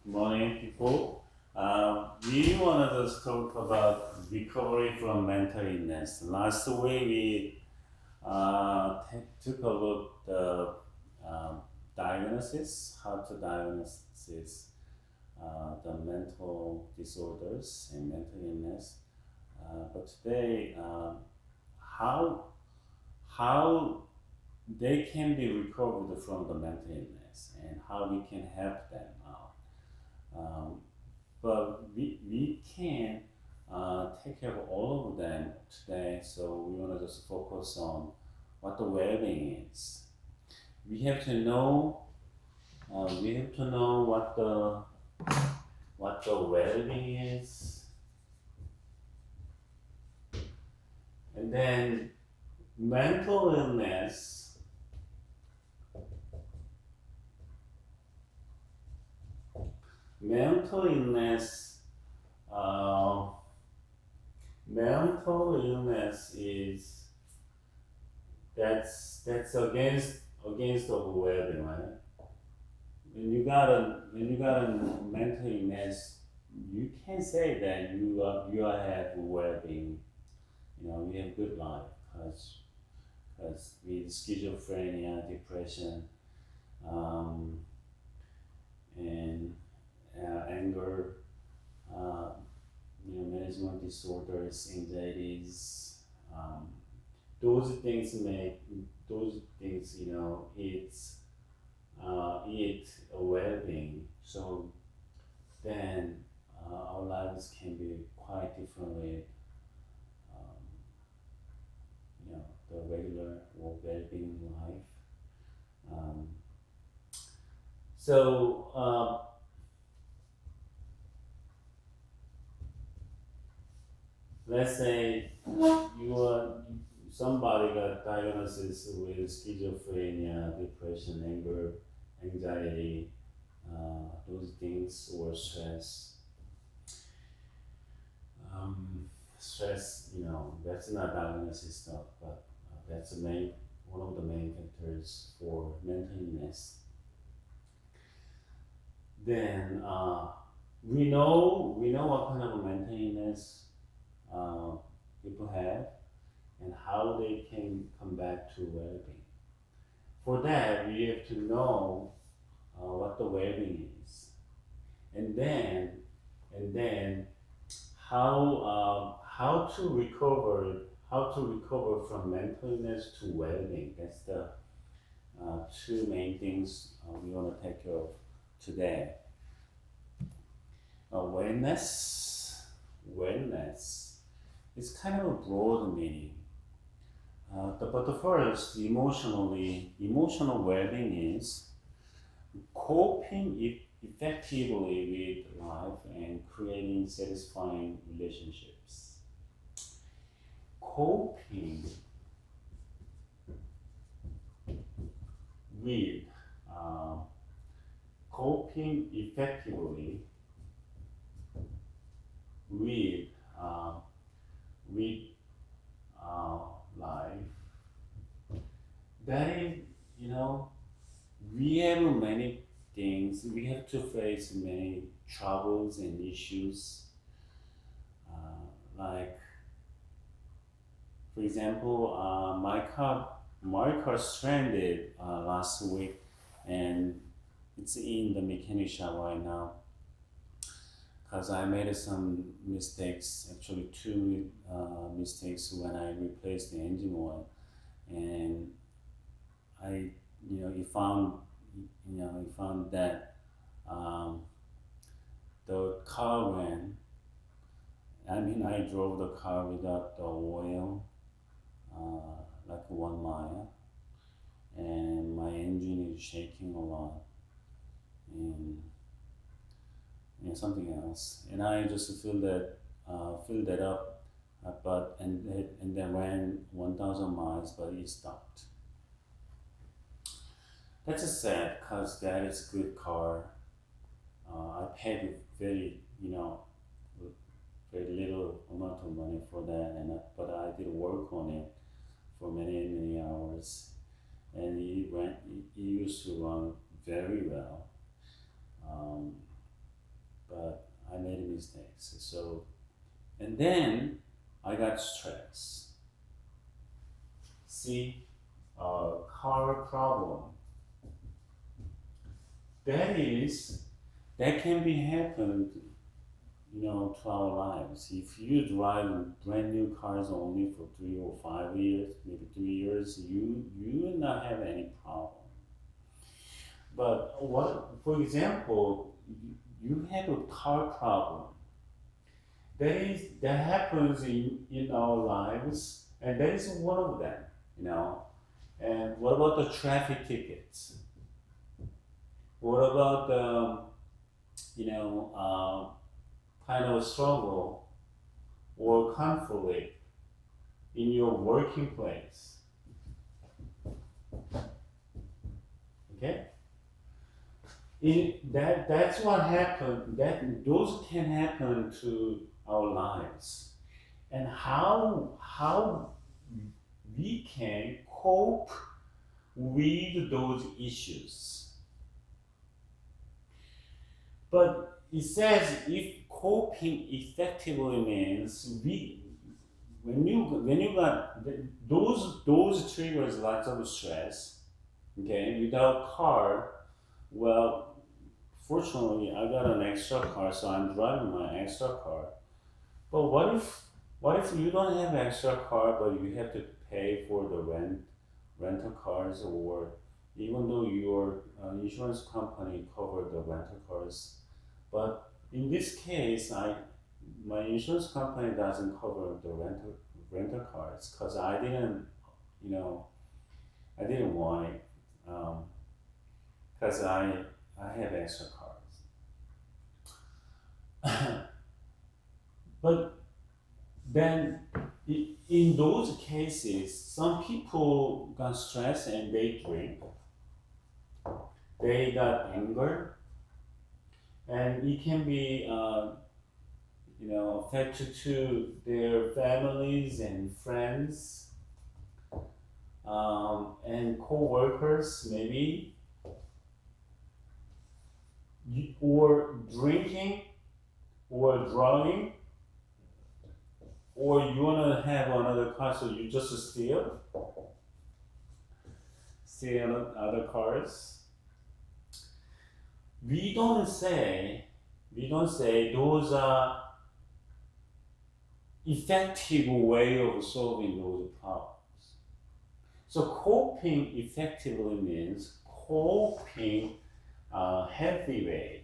Morning, people. We want to just talk about recovery from mental illness. Last week we took a look at the diagnosis, how to diagnose the mental disorders and mental illness. But today, how how they can be recovered from the mental illness and how we can help them out. Um, but we can take care of all of them today, so we want to just focus on what the well-being is. We have to know what the well-being is, and then mental illness. Mental illness. Uh, Mental illness is that's against the well-being, right? When you got a mental illness, you can say that you have well-being. You have good life because with schizophrenia, depression, um, and anger, uh, management disorders, anxieties, um, those things, it a well-being. So then our lives can be quite different with um, the regular or well-being life. Um, so let's say somebody got diagnosis with schizophrenia, depression, anger, anxiety, those things, or stress. Stress, that's not diagnosis stuff, but that's one of the main factors for mental illness. Then we know what kind of a mental illness uh, people have and how they can come back to well-being. For that, we have to know what the well-being is, and then how to recover from mental illness to well-being. That's the two main things we want to take care of today. Wellness is kind of a broad meaning. But the first, emotional well-being is coping effectively with life and creating satisfying relationships. Coping with uh, coping effectively with uh, with life. That is, you know, we have many things. We have to face many troubles and issues. Like, for example, my car stranded last week, and it's in the mechanic shop right now because I made some mistakes. Actually, two mistakes when I replaced the engine oil, and I, you found that um, the car ran. I mean, I drove the car without the oil, like 1 mile, and my engine is shaking a lot, and something else. And I just filled that up, and then ran 1,000 miles, but it stopped. That's a sad, cause that is a good car. I paid very little amount of money for that, but I did work on it for many many hours, and it used to run very well. Um, but I made mistakes. So, and then I got stressed. See, car problem. That can be happened, to our lives. If you drive brand new cars only for 3 or 5 years, maybe 3 years, you will not have any problem. But for example, you have a car problem. That happens in our lives, and that is one of them. And what about the traffic tickets? What about kind of struggle or conflict in your working place? Okay, that's what happened. Those can happen to our lives, and how we can cope with those issues. But it says if coping effectively means when you got those triggers lots of stress, okay, without car, well, fortunately I got an extra car, so I'm driving my extra car. But what if you don't have extra car, but you have to pay for the rental cars, or even though your insurance company covered the rental cars, but in this case, my insurance company doesn't cover the rental cars because I didn't want it because I have extra cars. But then in those cases, some people got stressed and they drink. They got anger, and it can be affected to their families and friends, and co-workers maybe, or drinking or drugging, or you want to have another car, so you just steal other cars. We don't say those are effective way of solving those problems. So coping effectively means coping healthy way.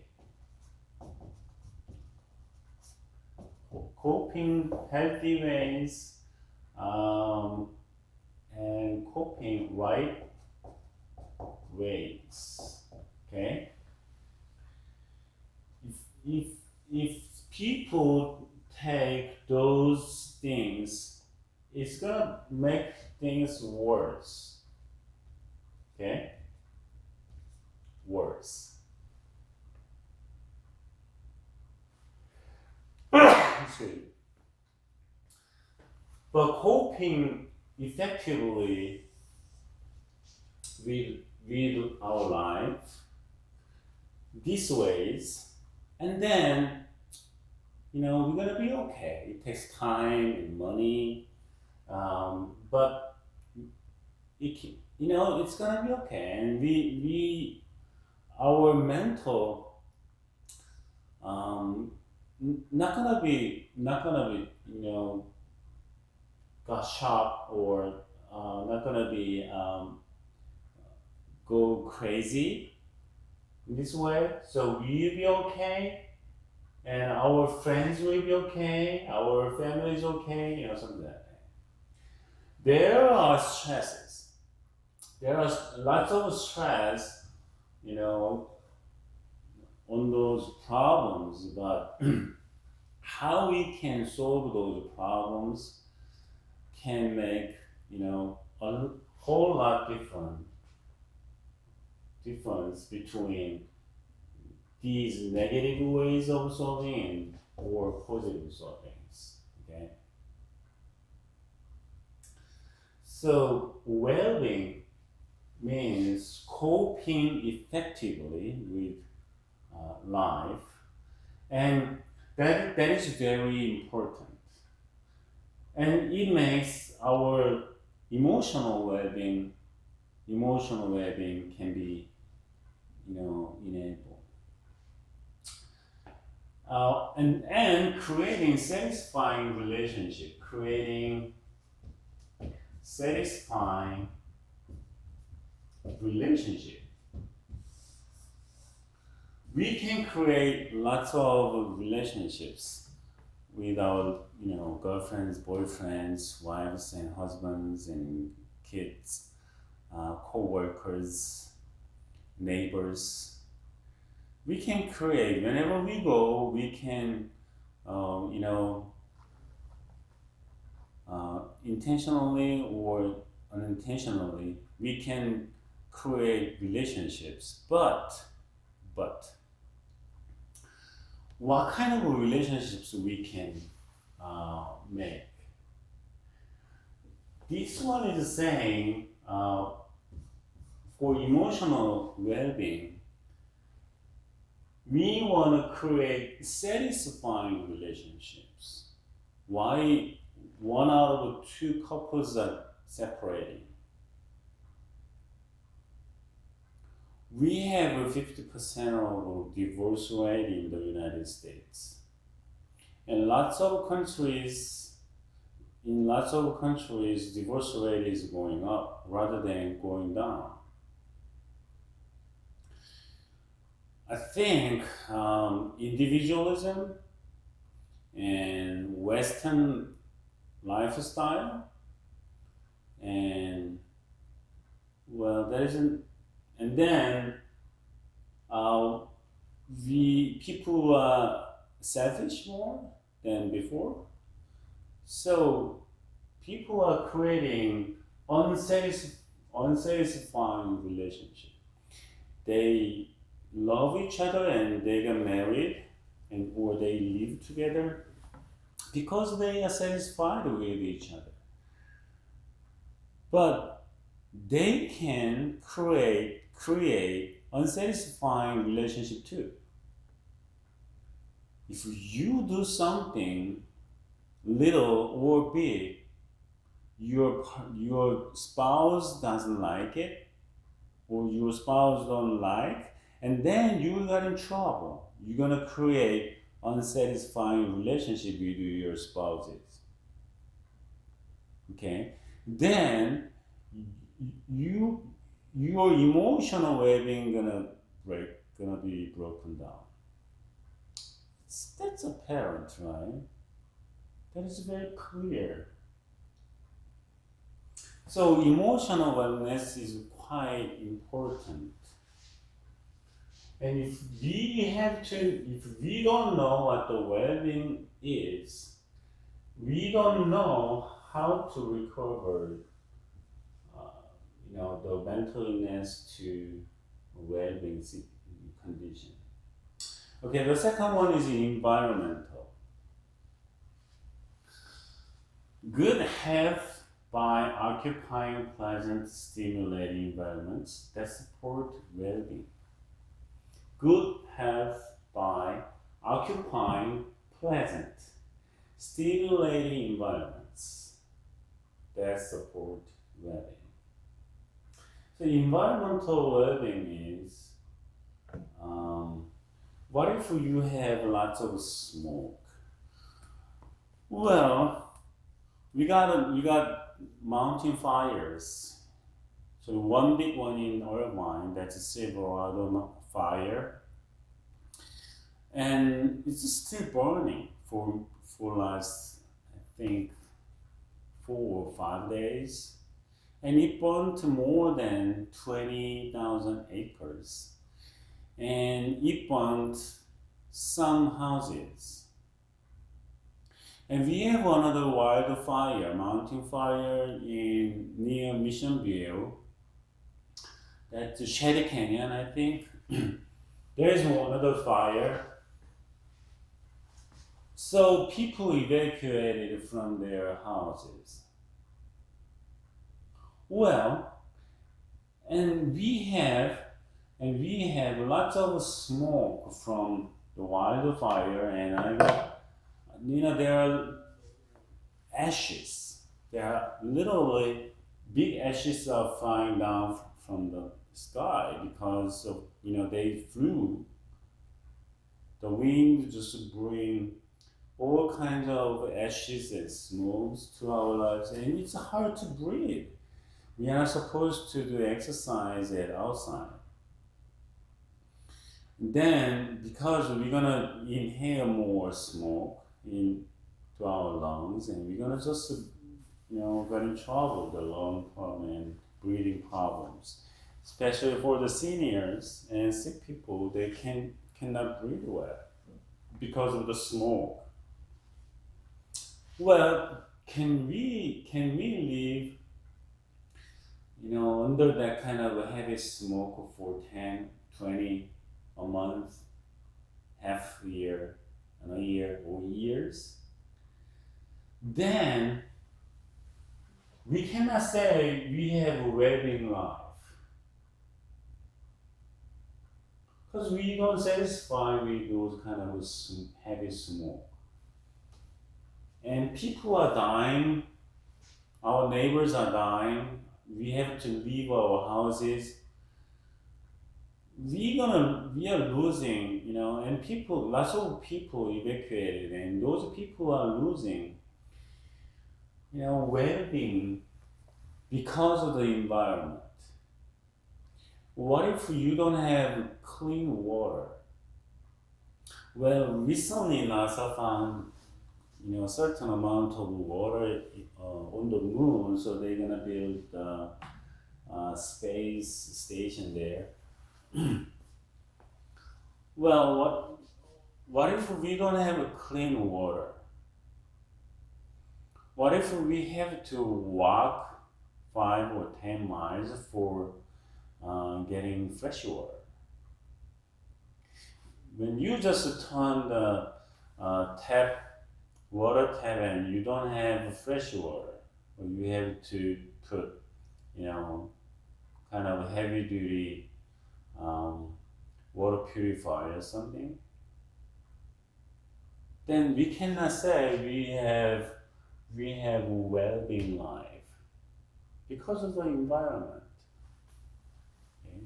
Coping healthy ways, and coping right ways. Okay. If people take those things, it's gonna make things worse. Okay? Worse. But coping effectively with our life these ways, and then we're gonna be okay. It takes time and money, but it's gonna be okay, and we our mental not gonna be got shocked, or not gonna be go crazy in this way. So we'll be okay, and our friends will be okay, our family is okay, something like that. There are stresses. There are lots of stress, on those problems, but how we can solve those problems can make, a whole lot difference between these negative ways of solving or positive solvings. Okay. So well-being means coping effectively with life, And that is very important. And it makes our emotional well-being can be, enabled. And creating satisfying relationship. We can create lots of relationships with our, girlfriends, boyfriends, wives and husbands and kids, co-workers, neighbors. We can create whenever we go. We can, you know, intentionally or unintentionally, we can create relationships. But what kind of relationships we can make? This one is saying for emotional well-being, we want to create satisfying relationships. Why one out of two couples are separating? We have a 50% of divorce rate in the United States. And in lots of countries, divorce rate is going up rather than going down. I think individualism and Western lifestyle, and well, there isn't, and then people are selfish more than before. So people are creating unsatisfying relationship. They love each other and they get married and or they live together because they are satisfied with each other. But they can create unsatisfying relationship too. If you do something little or big, your spouse doesn't like it, or your spouse don't like, and then you got in trouble. You're gonna create unsatisfying relationship with your spouses. Okay, then you your emotional well-being gonna be broken down. That's apparent, right? That is very clear. So emotional wellness is quite important. And if we don't know what the well-being is, we don't know how to recover, the mental illness to well-being condition. Okay, the second one is environmental. Good health by occupying pleasant, stimulating environments that support well-being. Good health by occupying pleasant, stimulating environments that support well-being. So environmental well-being is, what if you have lots of smoke? Well, we got mountain fires. So one big one in Irvine, that's a Silverado fire, and it's still burning for last, I think, 4 or 5 days, and it burned more than 20,000 acres, and it burned some houses. And we have another wildfire, mountain fire near Mission View. That's Shady Canyon, I think. There is another fire. So people evacuated from their houses. Well, and we have lots of smoke from the wildfire, and I got, there are ashes. There are literally big ashes are flying down from the sky because of, they flew. The wind just bring all kinds of ashes and smokes to our lives, and it's hard to breathe. We are supposed to do exercise at outside. Then, because we're gonna inhale more smoke into our lungs, and we're gonna just, get in trouble, the lung problem and breathing problems. Especially for the seniors and sick people, they cannot breathe well because of the smoke. Well, can we live, under that kind of a heavy smoke for 10, 20 a month, half a year, and a year or years? Then we cannot say we have a well-being life. Because we don't satisfy with those kind of heavy smoke. And people are dying, our neighbors are dying, we have to leave our houses. We are losing, and lots of people evacuated, and those people are losing, well-being because of the environment. What if you don't have clean water? Well, recently NASA found, a certain amount of water on the moon, so they're gonna build a space station there. Well, what if we don't have clean water? What if we have to walk 5 or 10 miles for getting fresh water? When you just turn the water tap, and you don't have fresh water, or you have to put, kind of heavy duty water purifier or something, then we cannot say we have a well-being life because of the environment. Okay?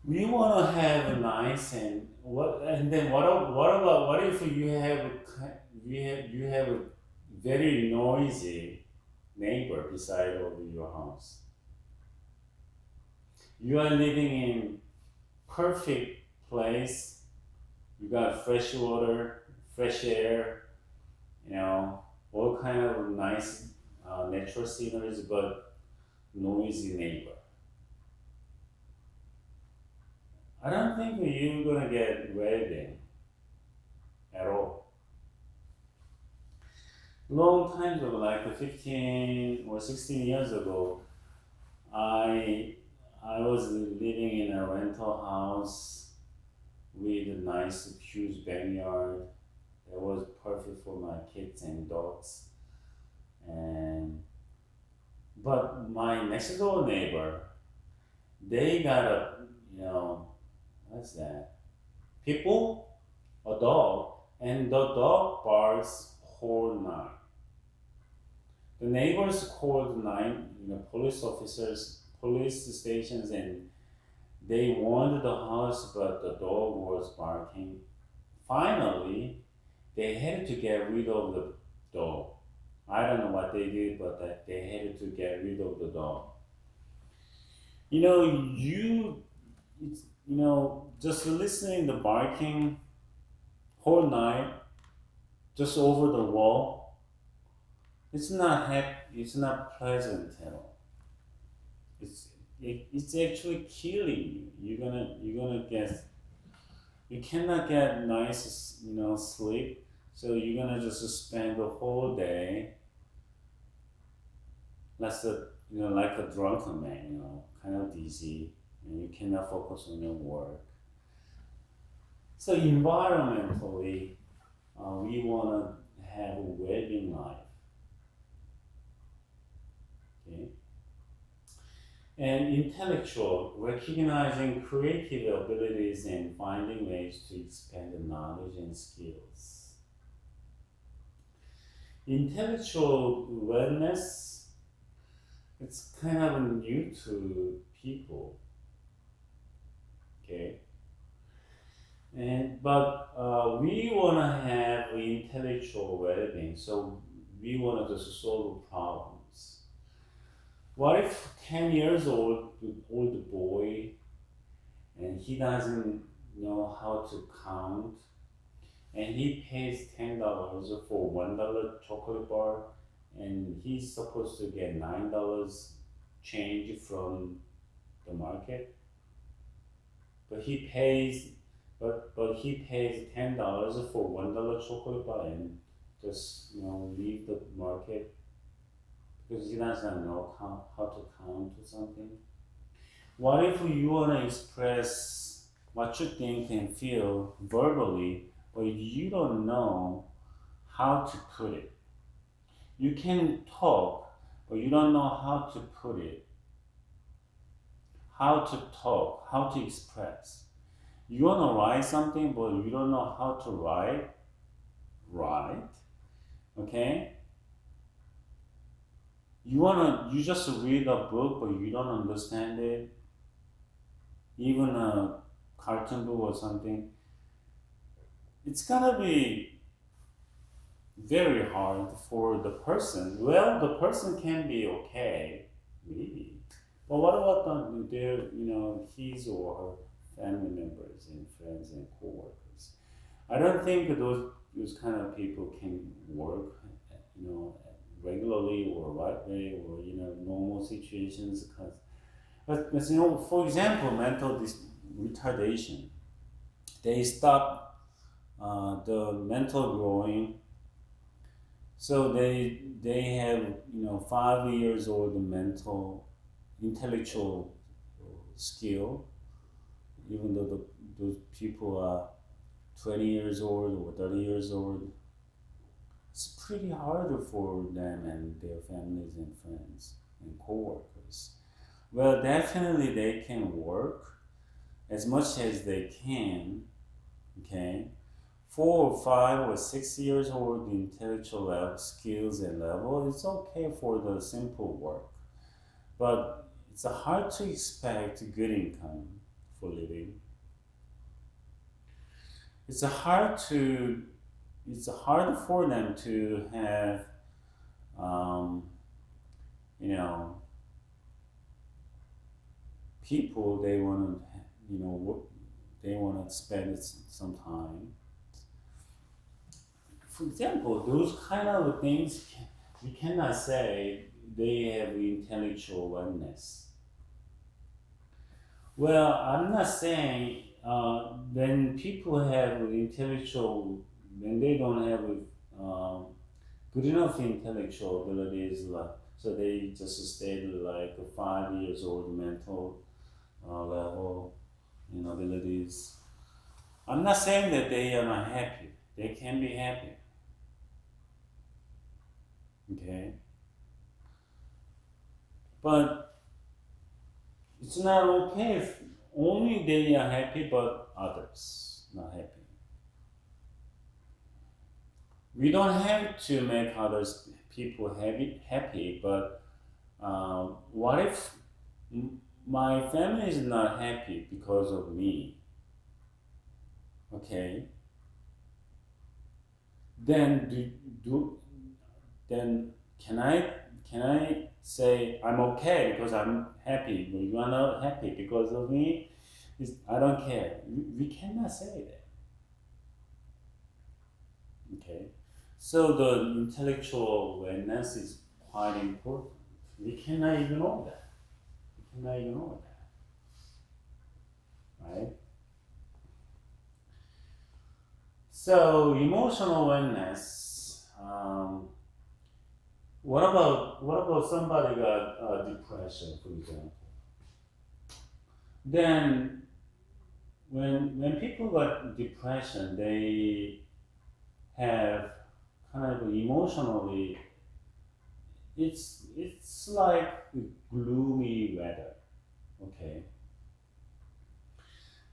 We want to have a nice and then what if you have a very noisy neighbor beside of your house? You are living in perfect place. You got fresh water, fresh air, all kind of nice natural sceneries, but noisy neighbor. I don't think you're gonna get well-being at all. Long time ago, like 15 or 16 years ago, I was living in a rental house with a nice huge backyard that was perfect for my kids and dogs. But my next door neighbor, they got what's that? People, a dog, and the dog barks whole night. The neighbors called police officers, police stations, and they warned the house, but the dog was barking. Finally, they had to get rid of the dog. I don't know what they did, but they had to get rid of the dog. Just listening the barking whole night, just over the wall, it's not happy. It's not pleasant at all. It's actually killing you. You cannot get nice sleep. So you're gonna just spend the whole day like a drunken man, kind of dizzy, and you cannot focus on your work. So environmentally, we want to have a well-being life. Okay. And intellectual, recognizing creative abilities and finding ways to expand the knowledge and skills. Intellectual wellness, it's kind of new to people, okay? But we want to have intellectual well-being, so we want to just solve problems. What if 10 years old boy and he doesn't know how to count and he pays $10 for $1 chocolate bar and he's supposed to get $9 change from the market, but he pays $10 for $1 chocolate bar and just leave the market because he doesn't know how to count or something. What if you want to express what you think and feel verbally, but you don't know how to put it? You can talk, but you don't know how to put it, how to talk, how to express. You want to write something, but you don't know how to write, okay? You just read a book, but you don't understand it, even a cartoon book or something. It's gonna be very hard for the person. Well, the person can be okay, maybe, but what about his or her family members and friends and coworkers? I don't think those kind of people can work, regularly or right way or normal situations. Because for example, mental retardation, they stop the mental growing. So they have 5 years old mental intellectual skill, even though those people are 20 years old or 30 years old. It's pretty harder for them and their families and friends and coworkers. Well, definitely they can work as much as they can, okay? 4 or 5 or 6 years old intellectual skills and level, it's okay for the simple work. But it's hard to expect good income for living. It's hard for them to have, um, you know, people they want to, they want to spend some time. For example, those kind of things, we cannot say they have intellectual wellness. Well, I'm not saying when people have intellectual, when they don't have good enough intellectual abilities, like so they just stay like 5 years old mental level, abilities. I'm not saying that they are not happy. They can be happy. Okay, but it's not okay if only they are happy, but others not happy. We don't have to make others people happy, but what if my family is not happy because of me? Okay, then then can I say I'm okay because I'm happy, but you are not happy because of me? I don't care. We cannot say that. Okay, so the intellectual awareness is quite important. We cannot ignore that. We cannot ignore that, right? So emotional awareness. What about somebody got depression, for example? Then when people got depression, they have kind of emotionally, it's like gloomy weather. Okay.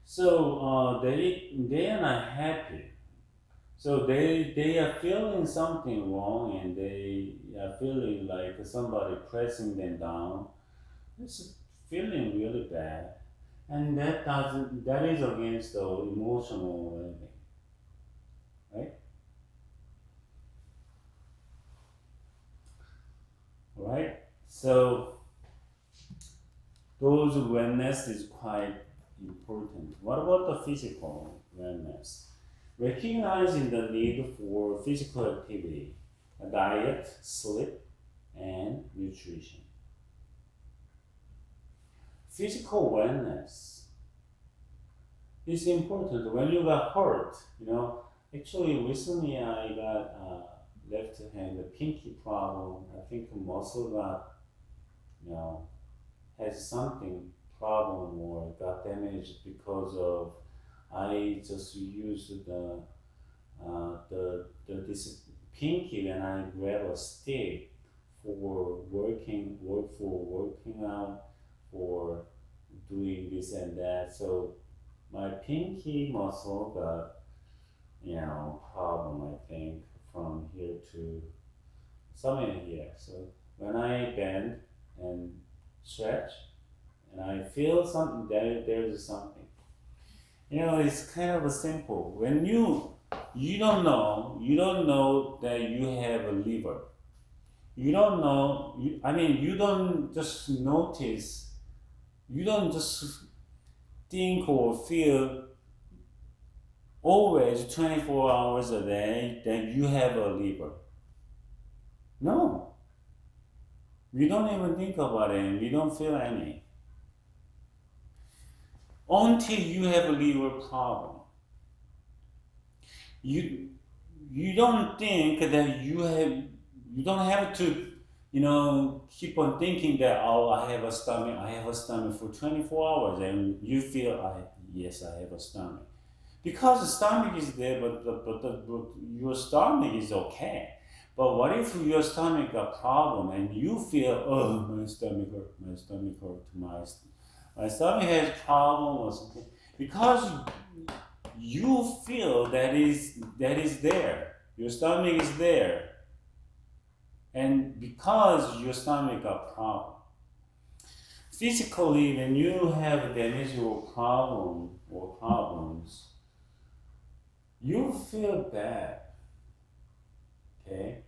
So they are not happy. So they are feeling something wrong, and they are feeling like somebody pressing them down. It's feeling really bad, and that is against the emotional well-being, right? Right. So those wellness is quite important. What about the physical wellness? Recognizing the need for physical activity, diet, sleep, and nutrition. Physical wellness is important. When you got hurt, actually recently I got left hand pinky problem. I think muscle got, you know, has something problem or got damaged because of I just used this pinky when I grab a stick for working out, for doing this and that. So my pinky muscle got, problem, I think, from here to somewhere here. So when I bend and stretch and I feel something, there's something. It's kind of a simple. When you don't know that you have a liver. You don't know. You don't just notice. You don't just think or feel always 24 hours a day that you have a liver. No, we don't even think about it. And we don't feel any until you have a liver problem. You you don't think that you don't have to keep on thinking that, oh, I have a stomach for 24 hours, and you feel, yes, I have a stomach, because the stomach is there, but your stomach is okay. But what if your stomach got problem and you feel, oh, my stomach hurt, my stomach has problem or something, because you feel that is there. Your stomach is there, and because your stomach got problem. Physically, when you have a damage or problem or problems, you feel bad. Okay,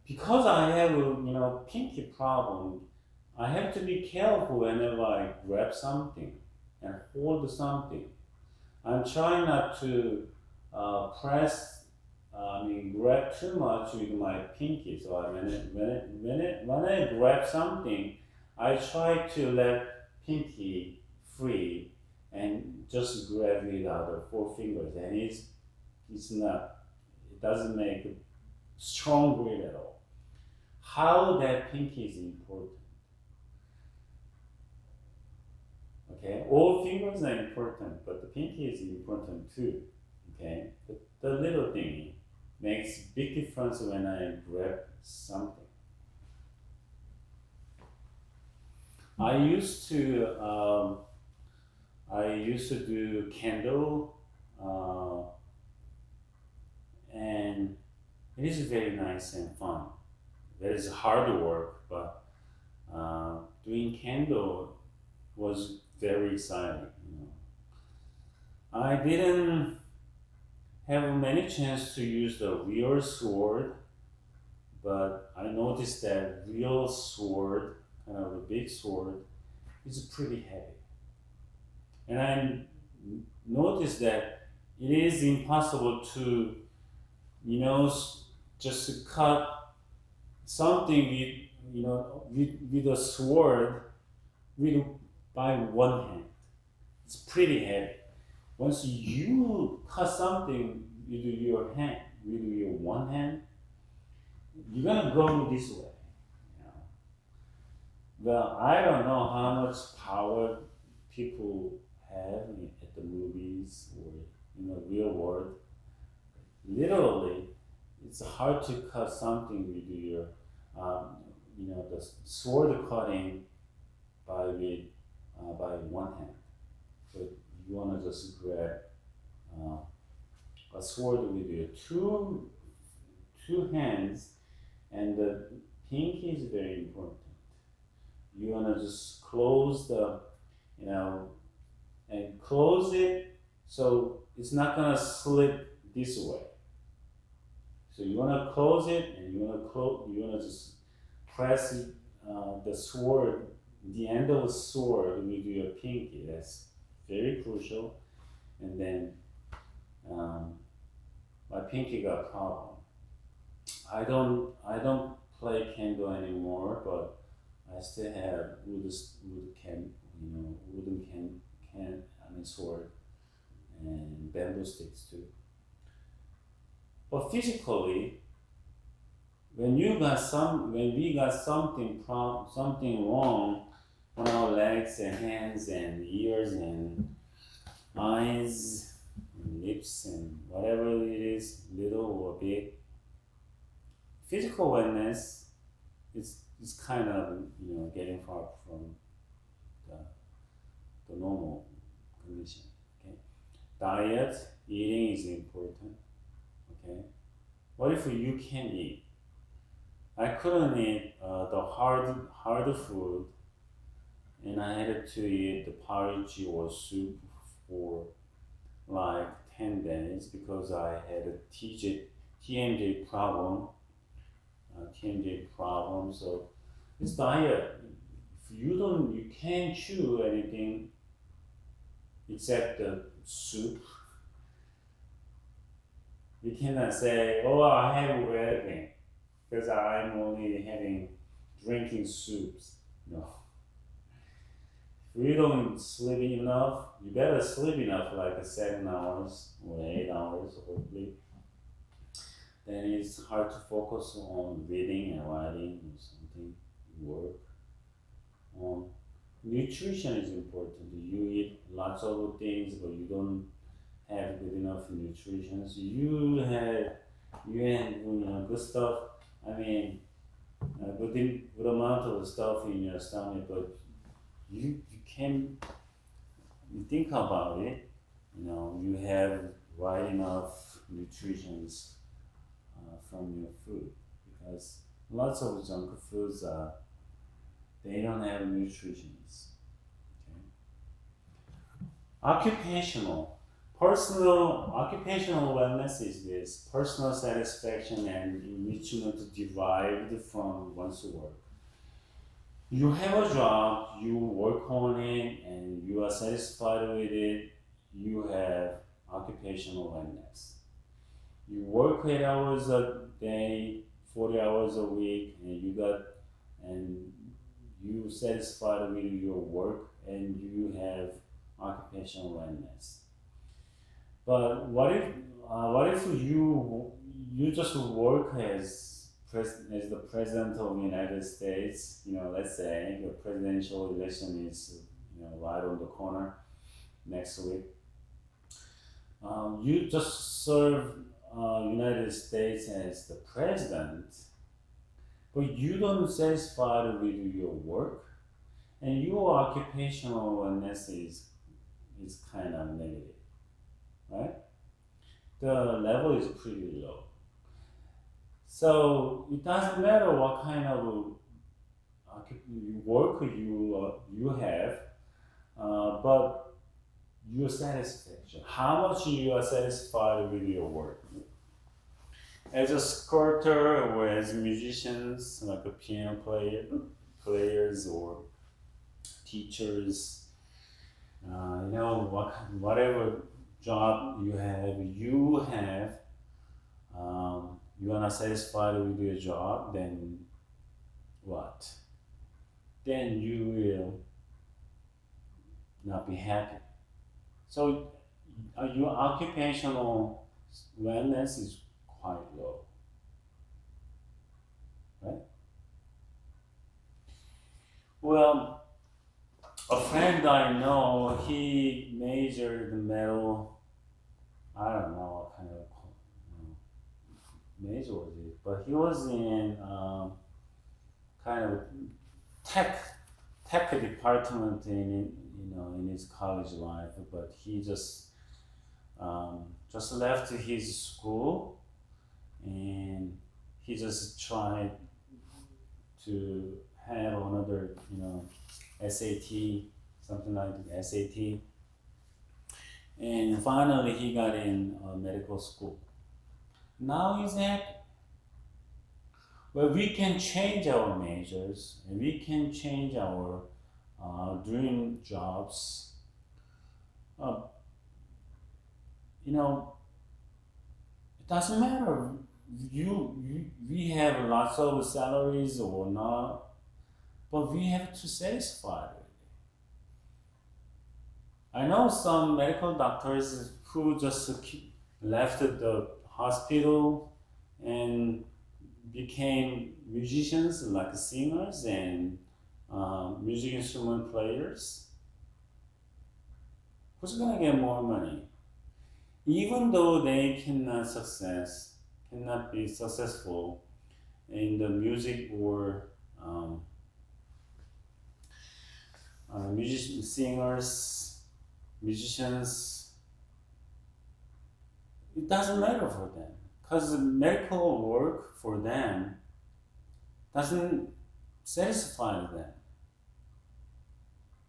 because I have a pinky problem, I have to be careful whenever I grab something and hold something. I'm trying not to grab too much with my pinky. So when I grab something, I try to let pinky free and just grab it out of four fingers, and it's not. It doesn't make a strong grip at all. How that pinky is important. Okay, all fingers are important, but the pinky is important too. Okay, the little thing makes big difference when I grab something. I used to do candle, and it is very nice and fun. That is hard work, but doing candle was very exciting. I didn't have many chance to use the real sword, but I noticed that real sword, kind of a big sword, is pretty heavy. And I noticed that it is impossible to, you know, just cut something with a sword with by one hand. It's pretty heavy. Once you cut something with your hand, with your one hand, you're gonna go this way. You know? Well, I don't know how much power people have at the movies or real world. Literally, it's hard to cut something um, the sword cutting by one hand. So you wanna just grab a sword with your two hands, and the pinky is very important. You wanna just close and close it so it's not gonna slip this way. So you wanna close it, and you wanna just press the sword, the end of the sword with your pinky. That's very crucial. And then my pinky got a problem. I don't play kendo anymore, but I still have wooden sword and bamboo sticks too. But physically, when we got something wrong on our legs and hands and ears and eyes and lips and whatever it is, little or big, physical wellness is kind of getting far from the normal condition. Okay, diet, eating is important. Okay, what if you can't eat? I couldn't eat the hard food, and I had to eat the porridge or soup for like 10 days because I had a TMJ problem. So this diet, if you can't chew anything except the soup. You cannot say, "Oh, I have everything," because I'm only drinking soups. No. If you don't sleep enough, you better sleep enough, like 7 hours or 8 hours, hopefully. Then it's hard to focus on reading and writing or something, work. Nutrition is important. You eat lots of things, but you don't have good enough nutrition. So you have good stuff. I mean, good amount of stuff in your stomach, but you think about it. You have right enough nutrition from your food, because lots of junk foods they don't have nutrition. Okay? Occupational wellness is this personal satisfaction and enrichment derived from one's work. You have a job, you work on it, and you are satisfied with it. You have occupational wellness. You work 8 hours a day, 40 hours a week, and you satisfied with your work, and you have occupational wellness. But what if you just work as the president of the United States? Let's say the presidential election is right on the corner next week. You just serve United States as the president, but you don't satisfy with your work, and your occupational wellness is kind of negative, right? The level is pretty low. So it doesn't matter what kind of work you have, but your satisfaction, how much you are satisfied with your work. As a sculptor or as musicians, like a piano players or teachers, whatever job you have, you are not satisfied with your job, then what? Then you will not be happy. So your occupational wellness is quite low, right? Well, a friend I know, he majored in metal. I don't know what kind of major was it, but he was in kind of tech department in his college life, but he just left his school, and he just tried to have another SAT, something like SAT, and finally he got in medical school. Now he's happy. Well, we can change our majors and we can change our dream jobs. Uh, it doesn't matter. We have lots of salaries or not, but we have to satisfy it. I know some medical doctors who just left the hospital and became musicians, like singers and music instrument players. Who's gonna get more money? Even though they cannot be successful in the music or singers, musicians, it doesn't matter for them because medical work for them doesn't satisfy them.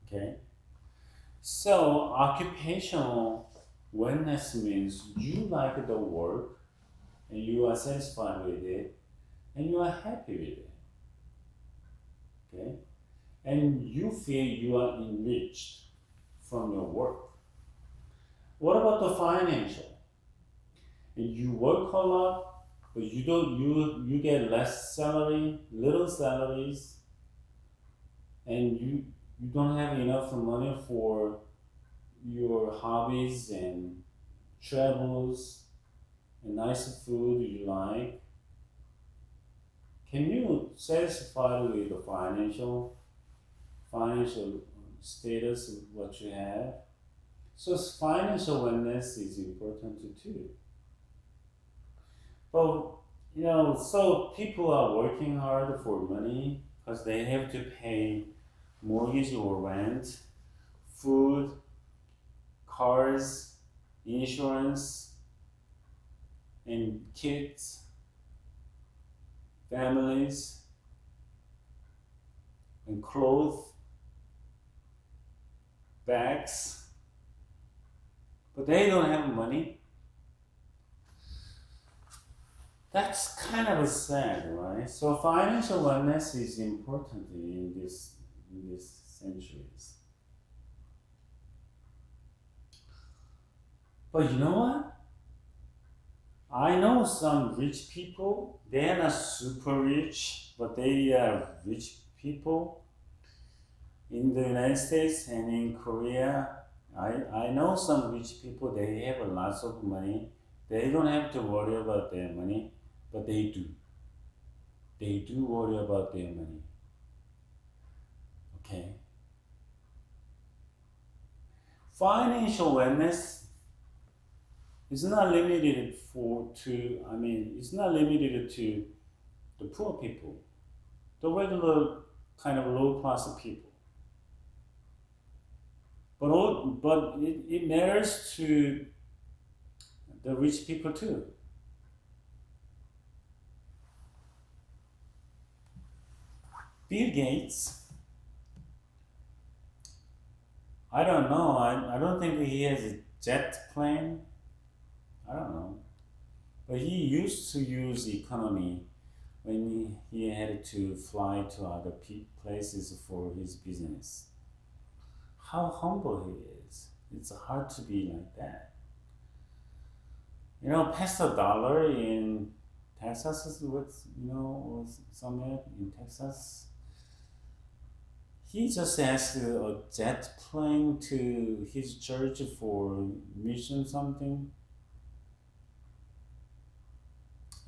Okay? So, occupational wellness means you like the work and you are satisfied with it and you are happy with it. Okay? And you feel you are enriched from your work. What about the financial? You work a lot, but you get less salary, little salaries, and you don't have enough money for your hobbies and travels and nice food you like. Can you satisfy with the financial status of what you have? So financial wellness is important too. But so people are working hard for money because they have to pay mortgage or rent, food, cars, insurance, and kids, families, and clothes, bags. But they don't have money. That's kind of sad, right? So financial wellness is important in these centuries. But you know what? I know some rich people. They are not super rich, but they are rich people in the United States and in Korea. I know some rich people. They have lots of money. They don't have to worry about their money. But they do. They do worry about their money. Okay? Financial wellness is not limited it's not limited to the poor people, the regular kind of low class people. But it matters to the rich people too. Bill Gates, I don't know. I don't think he has a jet plane. I don't know. But he used to use economy when he had to fly to other places for his business. How humble he is. It's hard to be like that. Pastor Dollar in Texas was somewhere in Texas. He just asked a jet plane to his church for mission something.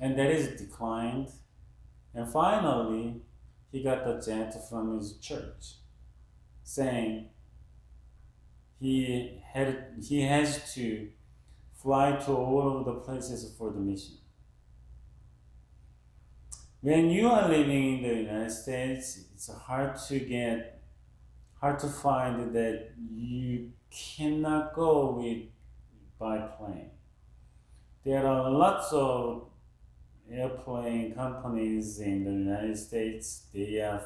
And that is declined. And finally, he got the jet from his church, saying he has to fly to all of the places for the mission. when you are living in the United States, it's hard to find that you cannot go by plane. There are lots of airplane companies in the United States. They are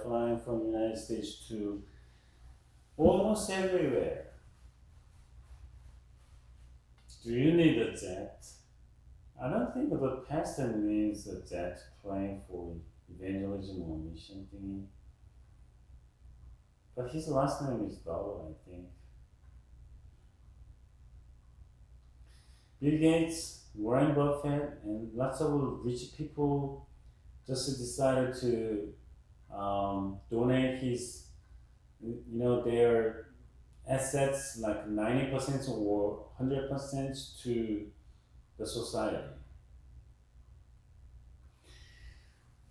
flying from the United States to almost everywhere. Do you need a jet? I don't think the pastor needs a jet plane for evangelism or mission thingy. But his last name is Dollar, I think. Bill Gates, Warren Buffett, and lots of rich people just decided to donate their assets, like 90% or 100% to the society.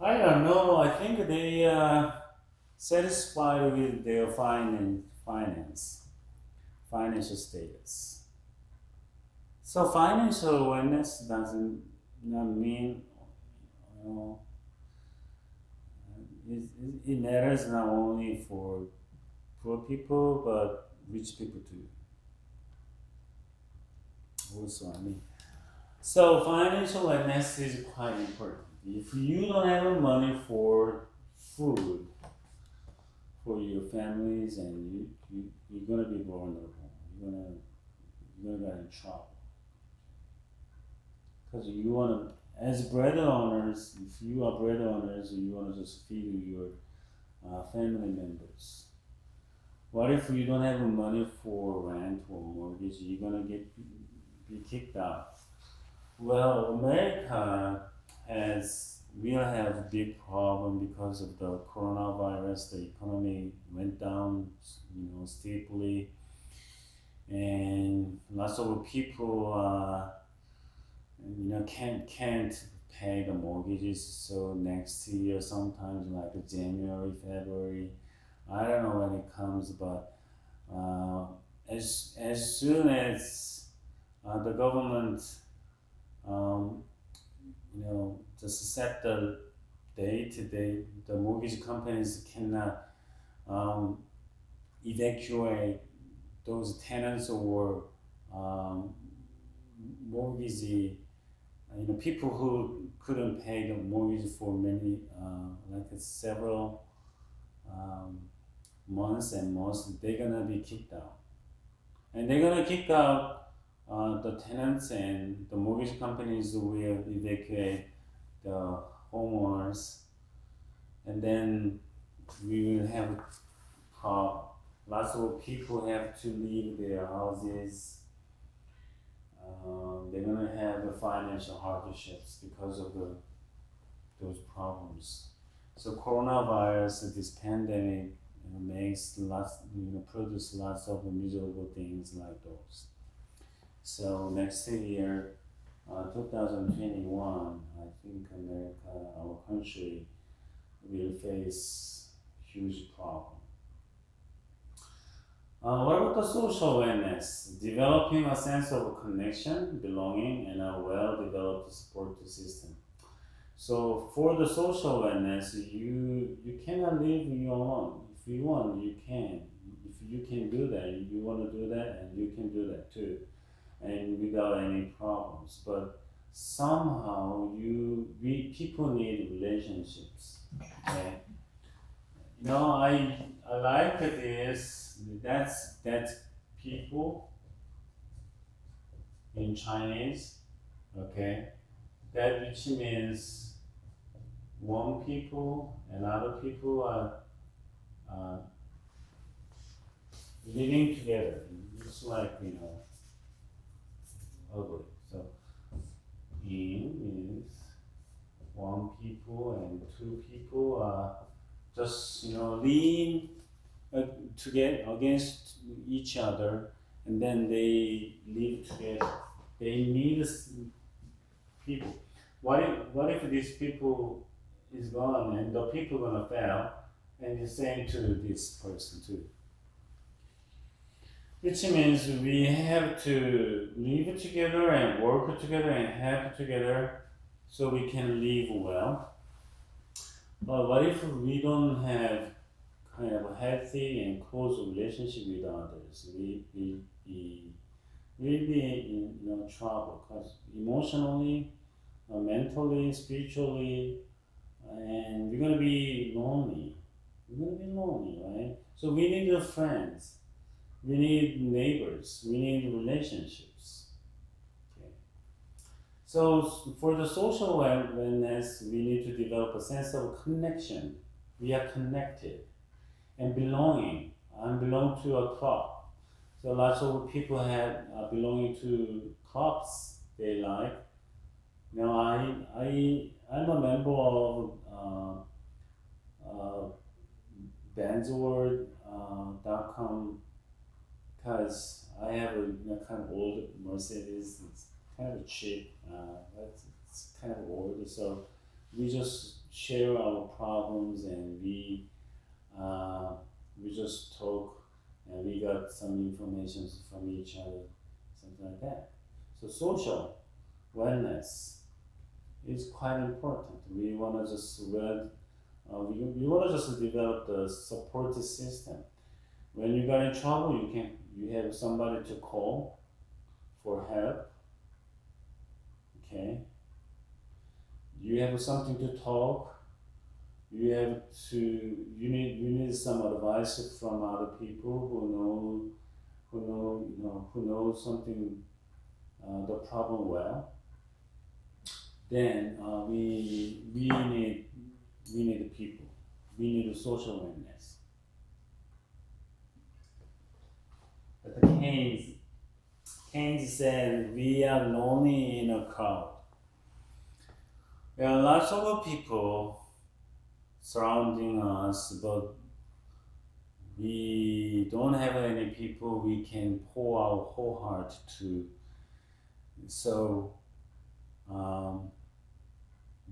I don't know. I think they are satisfied with their financial status. So financial awareness doesn't not mean, you know, it matters not only for poor people but rich people too. Also, so financial awareness is quite important. If you don't have money for food for your families, and you're gonna be vulnerable. You're gonna get in trouble. Because you wanna, as bread owners, if you are bread owners, you wanna just feed your family members. What if you don't have money for rent or mortgage? You're gonna be kicked out. Well, America will have a big problem because of the coronavirus. The economy went down, steeply, and lots of people, can't pay the mortgages. So next year, sometimes like January, February, I don't know when it comes, but as soon as the government, just set the date, the mortgage companies cannot evacuate those tenants or mortgagee, people who couldn't pay the mortgage for many, several months and months, they're gonna be kicked out. And they're gonna kick out the tenants, and the mortgage companies will evacuate the homeowners, and then we will have lots of people have to leave their houses. They're gonna have the financial hardships because of those problems. So coronavirus, this pandemic, produce lots of miserable things like those. So next year, 2021, I think America, our country, will face huge problem. What about the social awareness? Developing a sense of connection, belonging, and a well-developed support system. So for the social awareness, you cannot live alone. If you want, you can. If you can do that, you want to do that, and you can do that too, and without any problems. But somehow people need relationships. Okay? I like this. That's people in Chinese. Okay, that which means one people and other people are living together. It's like ugly. So yin is one people and two people are just lean together against each other, and then they live together. They need people. What if these people is gone and the people gonna fail, and the same to this person too? Which means we have to live together and work together and help together. so we can live well. But what if we don't have kind of a healthy and close relationship with others? We'll be in trouble because emotionally, mentally, spiritually, and we're gonna be lonely. We're gonna be lonely, right? So we need friends, we need neighbors, we need relationships. Okay. So for the social wellness, we need to develop a sense of connection. We are connected and belonging. I belong to a club. So lots of people have belonging to clubs they like. I'm a member of uh, Bandsword.com because I have a kind of old Mercedes. It's kind of cheap, but it's kind of old. So we just share our problems and we just talk and we got some information from each other, something like that. So social wellness is quite important. We want to just we want to just develop the support system. When you got in trouble, you have somebody to call for help. Okay. You have something to talk. You need some advice from other people who know something the problem well. Then we need people. We need a social wellness. But the Keynes said we are lonely in a crowd. There are lots of people surrounding us, but we don't have any people we can pour our whole heart to. So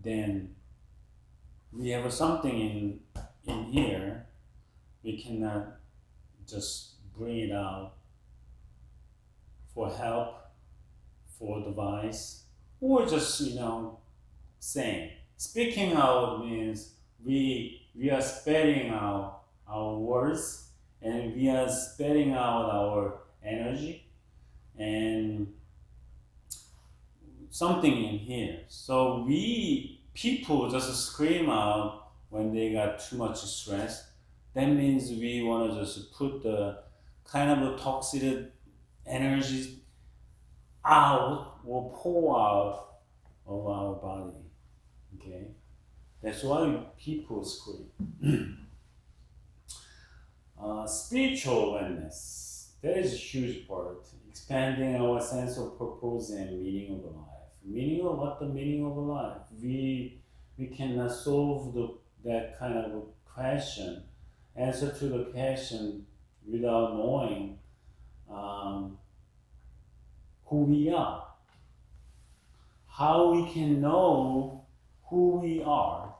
then we have something in here. We cannot just bring it out for help, for advice, or just saying. Speaking out means we are spelling out our words and we are spelling out our energy and something in here. So people just scream out when they got too much stress. That means we want to just put the kind of a toxic energy out or pour out of our body. Okay, that's why people scream. Spiritual wellness, that is a huge part. Expanding our sense of purpose and meaning of life. What the meaning of life? We cannot solve that kind of question, answer to the question without knowing who we are. How we can know who we are.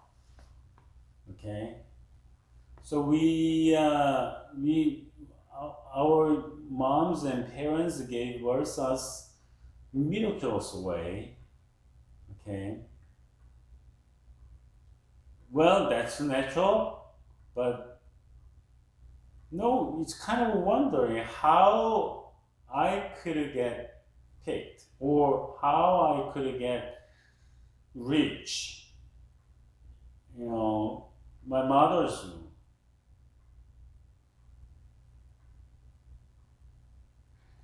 Okay. So our moms and parents gave birth us miraculous way. Okay. Well, that's natural, but no, it's kind of wondering how I could get picked or how I could get rich. My mother's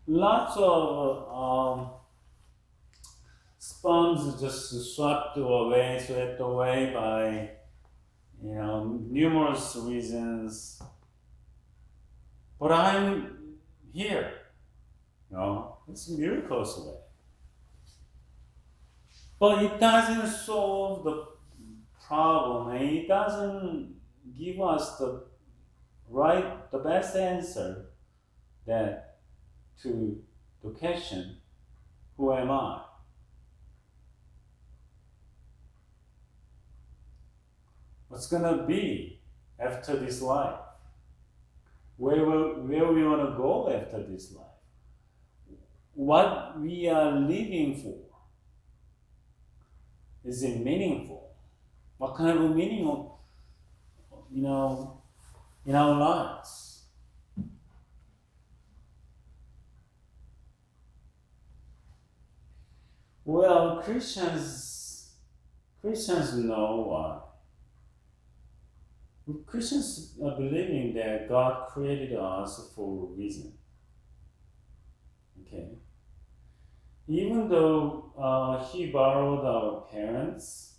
lots of sperms just swept away by numerous reasons. But I'm here. It's a miraculous way. But it doesn't solve the problem, and it doesn't give us the best answer that to the question, who am I? What's gonna be after this life? Where we want to go after this life? What we are living for? Is it meaningful? What kind of meaning of, in our lives? Well, Christians know why. Christians are believing that God created us for a reason. Okay. Even though He borrowed our parents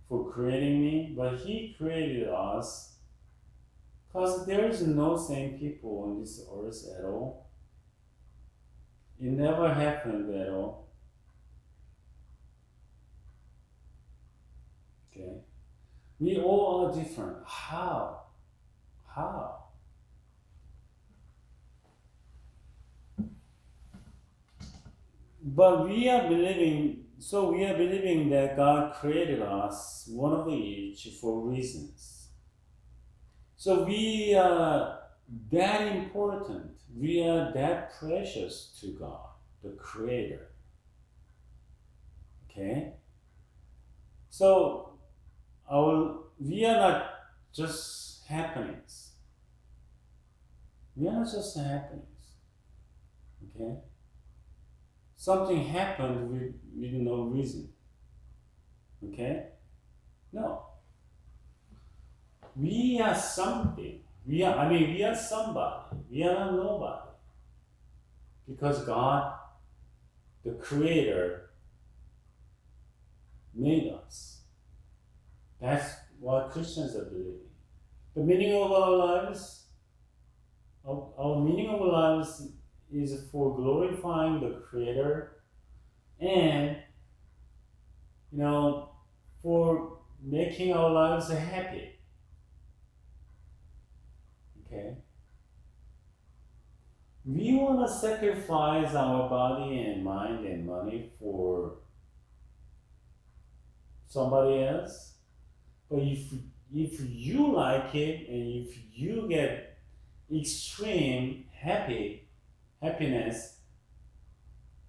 for creating me, but He created us because there is no sane people on this earth at all. It never happened at all. Okay. We all are different. How? How? But we are believing that God created us, one of each, for reasons. So we are that important. We are that precious to God, the Creator. Okay? So we are not just happenings. We are not just happenings. Okay? Something happened with no reason. Okay? No. We are something. We are somebody. We are not nobody. Because God, the Creator, made us. That's what Christians are believing. The meaning of our lives, our meaning of our lives is for glorifying the Creator and, for making our lives happy. Okay? We want to sacrifice our body and mind and money for somebody else, but if you like it and if you get extreme happiness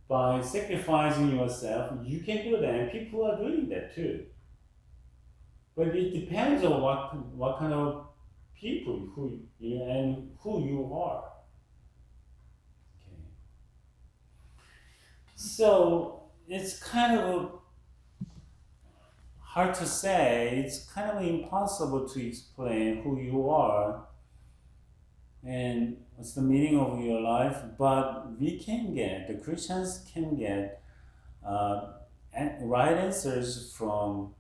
by sacrificing yourself, you can do that, and people are doing that too. But it depends on what kind of people and who you are. Okay. So it's kind of hard to say. It's kind of impossible to explain who you are and what's the meaning of your life, but the Christians can get right answers from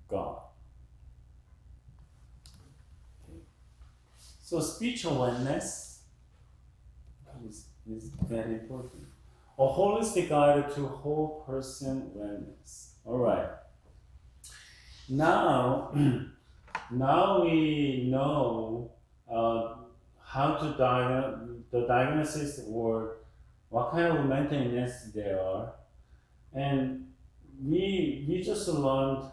God. Okay. So spiritual oneness is very important. A holistic guide to whole person wellness. All right. Now we know how to the diagnosis or what kind of mental illness there are, and we just learned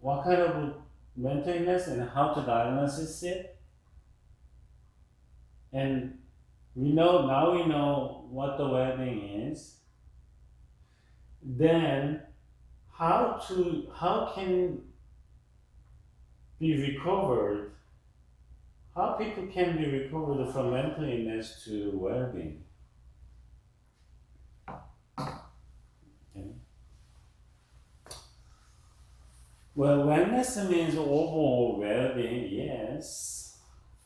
what kind of mental illness and how to diagnose it, and we know what the well-being is. Then how can be recovered, how people can be recovered from mental illness to well-being. Okay. Well, wellness means overall well-being, yes.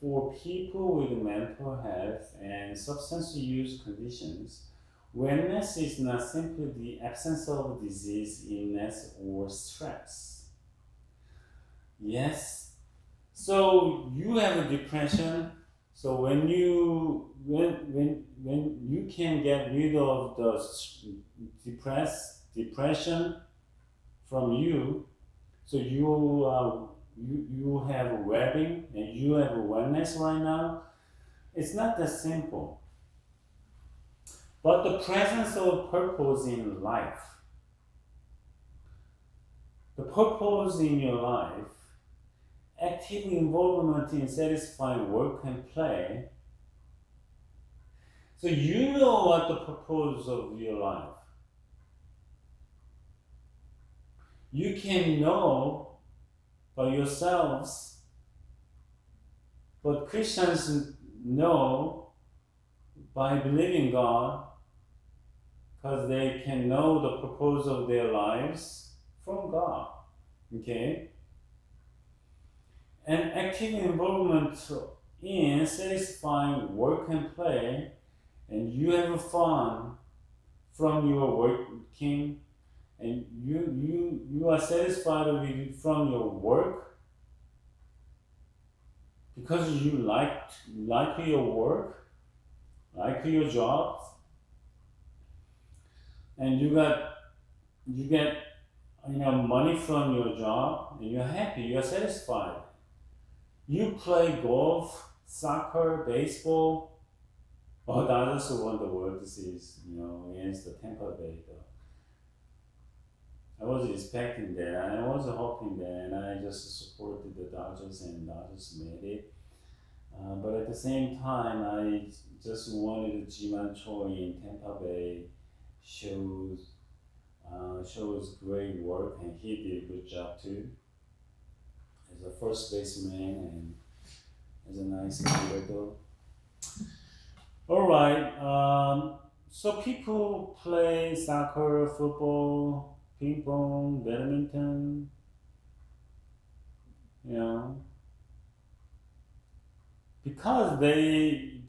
For people with mental health and substance use conditions, wellness is not simply the absence of disease, illness, or stress. Yes. So you have a depression. So when you can get rid of the depression from you, so you have a well-being and you have a wellness right now. It's not that simple. But the presence of purpose in life, the purpose in your life, active involvement in satisfying work and play. So you know what the purpose of your life. You can know by yourselves, but Christians know by believing God because they can know the purpose of their lives from God. Okay? And active involvement in satisfying work and play, and you have fun from your working, and you are satisfied from your work because you like your work, like your job, and you get money from your job, and you're happy, you're satisfied. You play golf, soccer, baseball. Oh, the others who won the World Series, against the Tampa Bay. I was expecting that. I was hoping that, and I just supported the Dodgers, and Dodgers made it. But at the same time, I just wanted Jiman Choi in Tampa Bay shows great work, and he did a good job too. As a first baseman and as a nice fielder. All right. So people play soccer, football, ping pong, badminton. You know, because they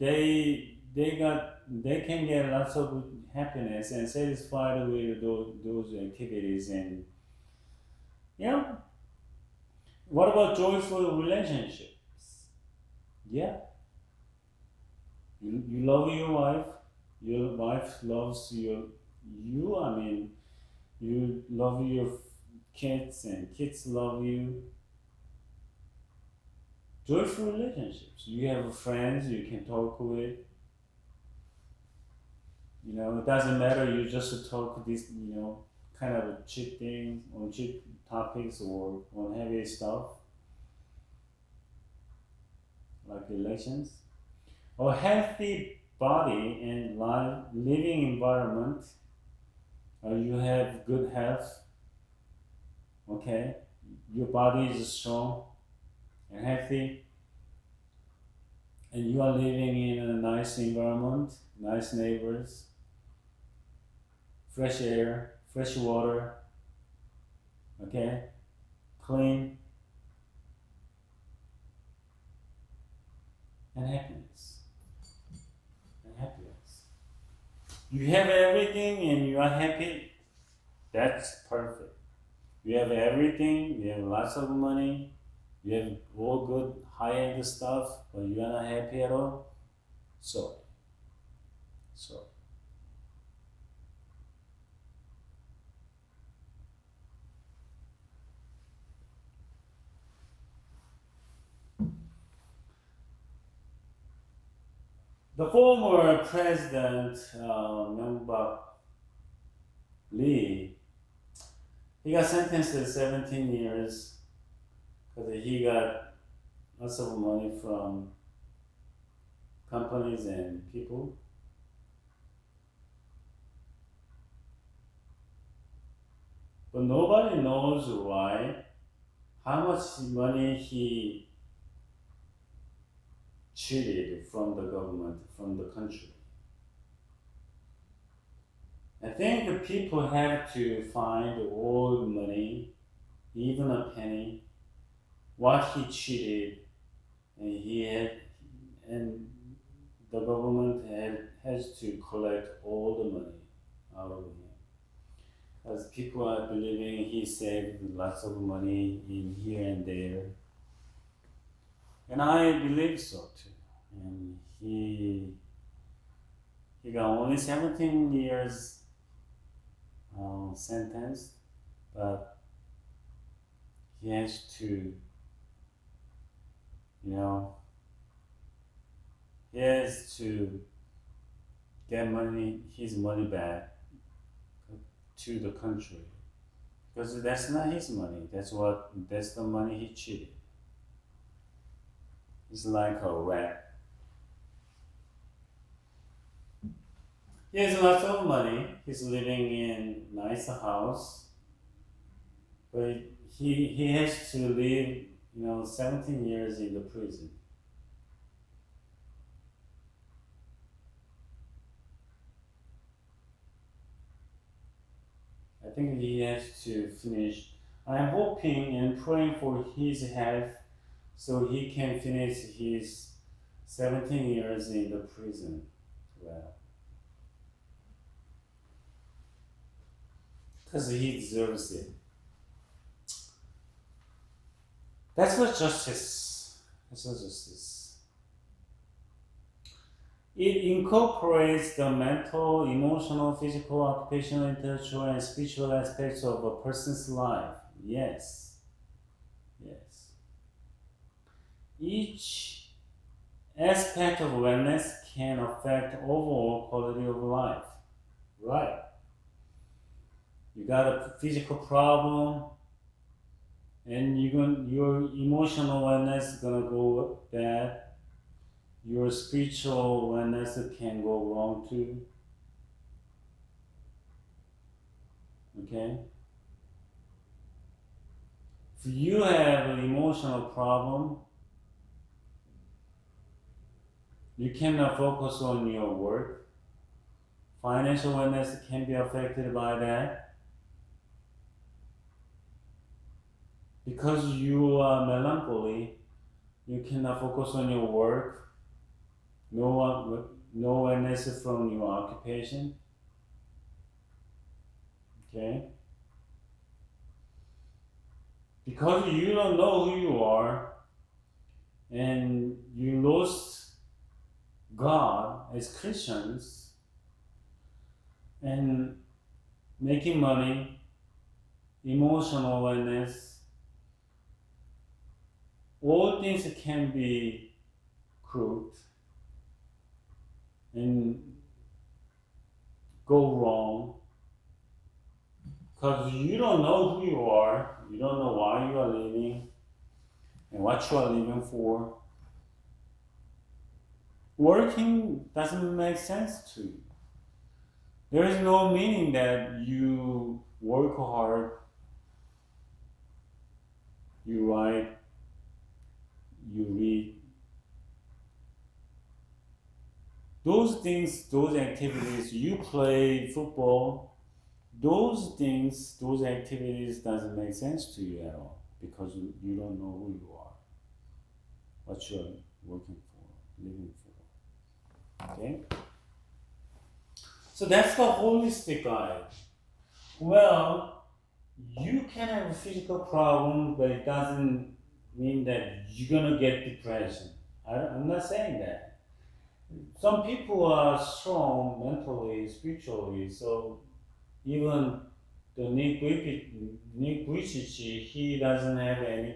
can get lots of happiness and satisfied with those activities. And you know, what about joyful relationships? Yeah, you love your wife loves you. I mean, you love your kids, and kids love you. Joyful relationships. You have friends you can talk with. It doesn't matter. You just talk this, kind of cheap things on cheap topics or on heavy stuff like relations. A healthy body and living environment. You have good health. Okay, your body is strong and healthy, and you are living in a nice environment, nice neighbors, fresh air, fresh water, okay, clean, and happiness. And happiness. You have everything and you are happy, that's perfect. You have everything, you have lots of money, you have all good high-end stuff, but you are not happy at all. So. The former president, Myung-Bak Lee, he got sentenced to 17 years because he got lots of money from companies and people. But nobody knows why, how much money he cheated from the government, from the country. I think the people have to find all money, even a penny, what he cheated, and the government has to collect all the money out of him. As people are believing he saved lots of money in here and there. And I believe so too. And he got only 17 years sentenced, but he has to, he has to get his money back to the country, because that's not his money. That's the money he cheated. It's like a rat. He has lots of money. He's living in a nice house. but he has to live, 17 years in the prison. I think he has to finish. I'm hoping and praying for his health so he can finish his 17 years in the prison. Well, because he deserves it. That's what justice. That's what justice. It incorporates the mental, emotional, physical, occupational, intellectual, and spiritual aspects of a person's life. Yes. Yes. Each aspect of wellness can affect overall quality of life. Right. You got a physical problem, and your emotional wellness is gonna go bad. Your spiritual wellness can go wrong too. Okay? If you have an emotional problem, you cannot focus on your work. Financial wellness can be affected by that. Because you are melancholy, you cannot focus on your work. No wellness from your occupation. Okay? Because you don't know who you are, and you lost God as Christians, and making money, emotional wellness, all things can be crooked and go wrong because you don't know who you are, you don't know why you are living and what you are living for. Working doesn't make sense to you. There is no meaning that you work hard, you write, you read. Those things, those activities, you play football, those things, those activities doesn't make sense to you at all because you don't know who you are, what you are working for, living for. Okay? So that's the holistic guide. Well, you can have a physical problem, but it doesn't mean that you're gonna get depression. I'm not saying that. Some people are strong mentally, spiritually, so even the Nick Vujicic, he doesn't have any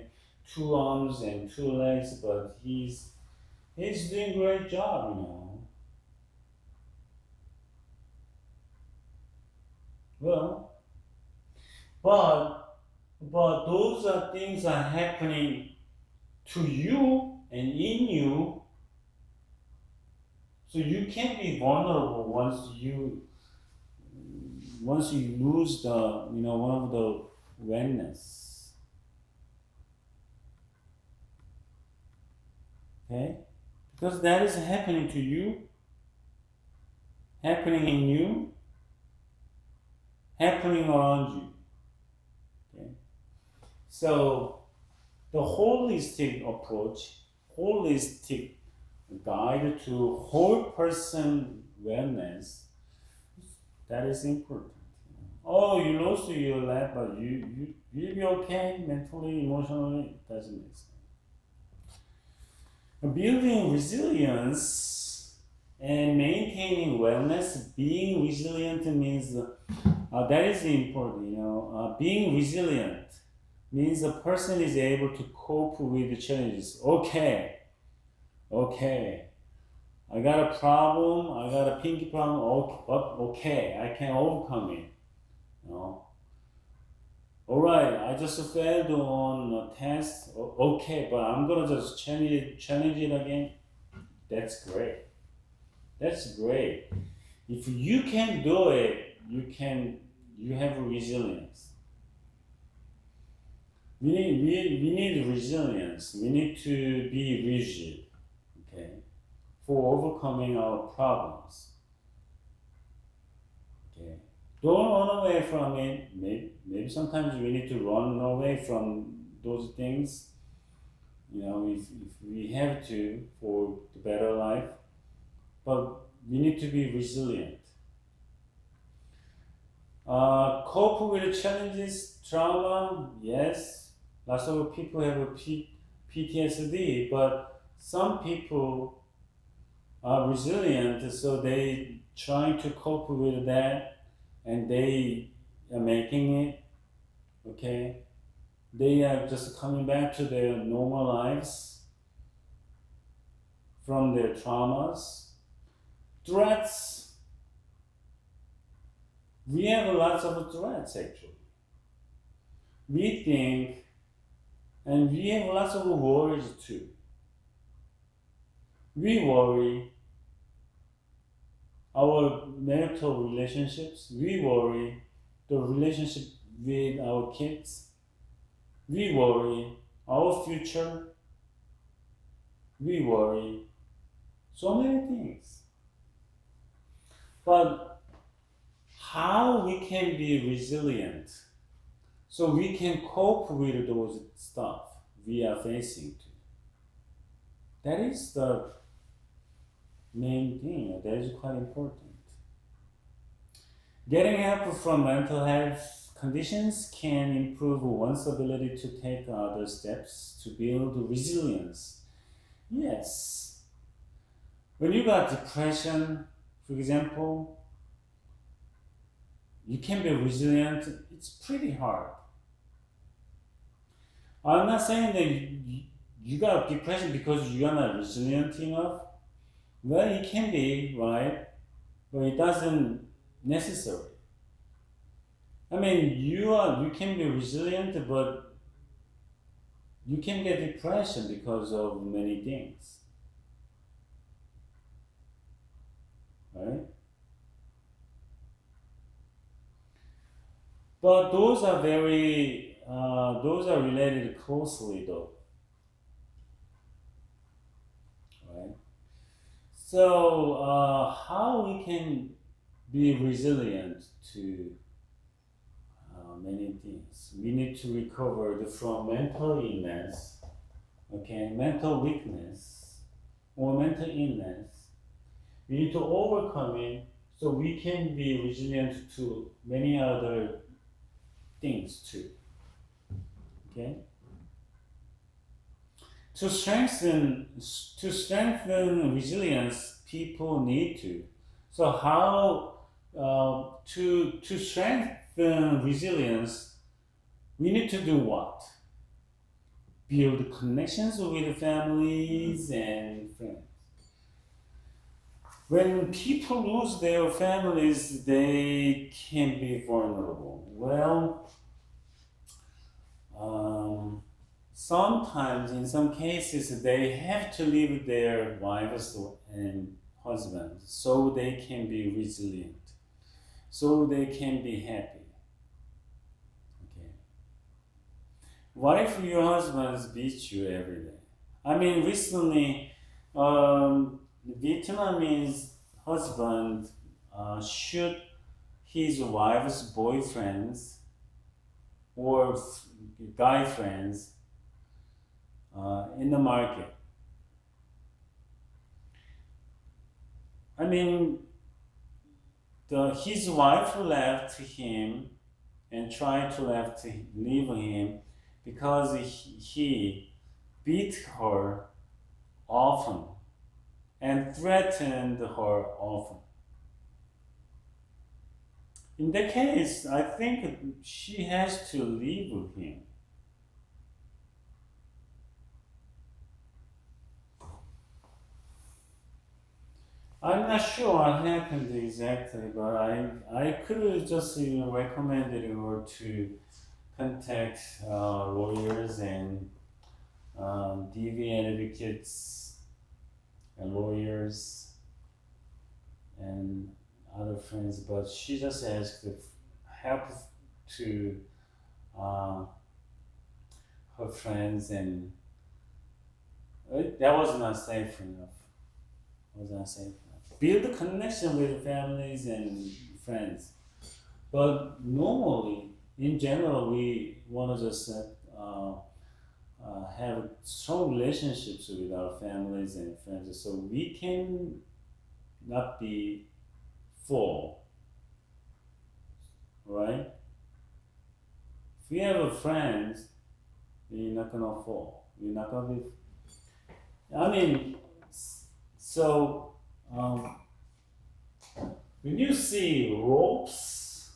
2 arms and 2 legs, but he's doing a great job. Well, but those are things are happening to you and in you, so you can't be vulnerable once you lose the one of the wellness. Okay, because that is happening to you, happening in you, happening around you. Okay, so the holistic approach, holistic guide to whole person wellness, that is important. Oh, you lost your leg, but you'll be okay mentally, emotionally. It doesn't make sense. Building resilience and maintaining wellness. Being resilient means that is important. Being resilient means a person is able to cope with the challenges. Okay, I got a problem. I got a pinky problem. Okay, I can overcome it. All right, I just failed on a test. Okay, but I'm gonna just challenge it again. That's great. That's great. If you can do it, you have resilience. we need resilience. We need to be rigid, okay, for overcoming our problems. Okay, don't run away from it. Maybe sometimes we need to run away from those things. If we have to for the better life, but we need to be resilient. Cope with challenges, trauma, yes. Lots of people have a PTSD, but some people are resilient, so they trying to cope with that, and they are making it. Okay, they are just coming back to their normal lives from their traumas. Threats. We have lots of threats actually. We think, and we have lots of worries too. We worry our marital relationships. We worry the relationship with our kids. We worry our future. We worry so many things. But how we can be resilient so we can cope with those stuff we are facing to. That is the main thing. That is quite important. Getting help from mental health conditions can improve one's ability to take other steps to build resilience. Yes. When you got depression, for example, you can be resilient. It's pretty hard. I'm not saying that you got depression because you are not resilient enough. Well, it can be, right? But it doesn't necessary. I mean, you can be resilient, but you can get depression because of many things, right? But those are related closely, though, right? So, how we can be resilient to many things. We need to recover from mental illness, okay, mental weakness, or mental illness. We need to overcome it so we can be resilient to many other things too. Okay. To strengthen resilience, people need to. So how to strengthen resilience, we need to do what? Build connections with families and friends. When people lose their families, they can be vulnerable. Well, sometimes, in some cases, they have to leave their wives and husbands so they can be resilient, so they can be happy. Okay. What if your husband beats you every day? I mean, recently, Vietnamese husband shoot his wife's boyfriends or guy friends in the market. I mean, his wife left him and tried to leave him because he beat her often and threatened her often. In that case, I think she has to leave him. I'm not sure what happened exactly, but I could just recommend her to contact lawyers and DV advocates and lawyers and other friends, but she just asked help to her friends, and that was not safe enough. Was not safe enough. Build a connection with families and friends, but normally, in general, we want to just have strong relationships with our families and friends, so we can not be full, right? If we have a friend, we're not gonna fall. We're not gonna be. I mean, so when you see ropes,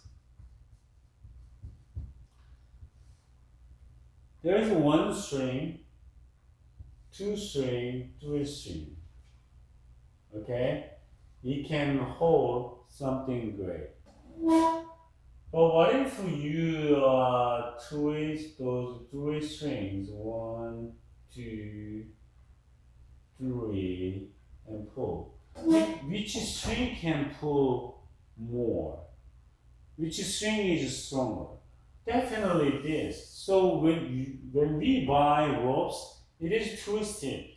there is one string, two string, three string. Okay, it can hold something great. But what if you twist those three strings, one, two, three, and pull? Which string can pull more? Which string is stronger? Definitely this. So when we buy ropes, it is twisted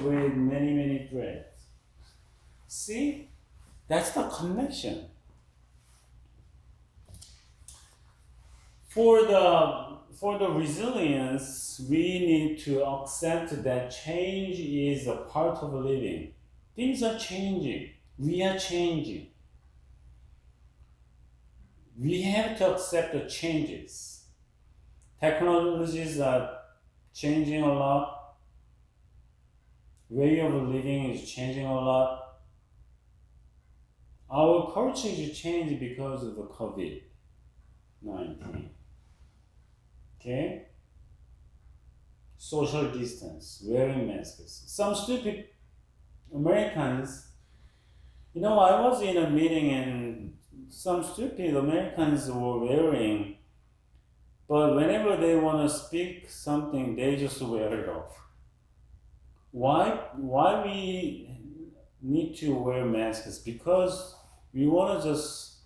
with many threads. See, that's the connection. For the resilience, we need to accept that change is a part of living. Things are changing. We are changing. We have to accept the changes. Technologies are changing a lot. Way of living is changing a lot. Our culture is changing because of the COVID-19. Okay? Social distance, wearing masks. Some stupid Americans, I was in a meeting and some stupid Americans were wearing, but whenever they want to speak something, they just wear it off. Why we need to wear masks? Because we want to just,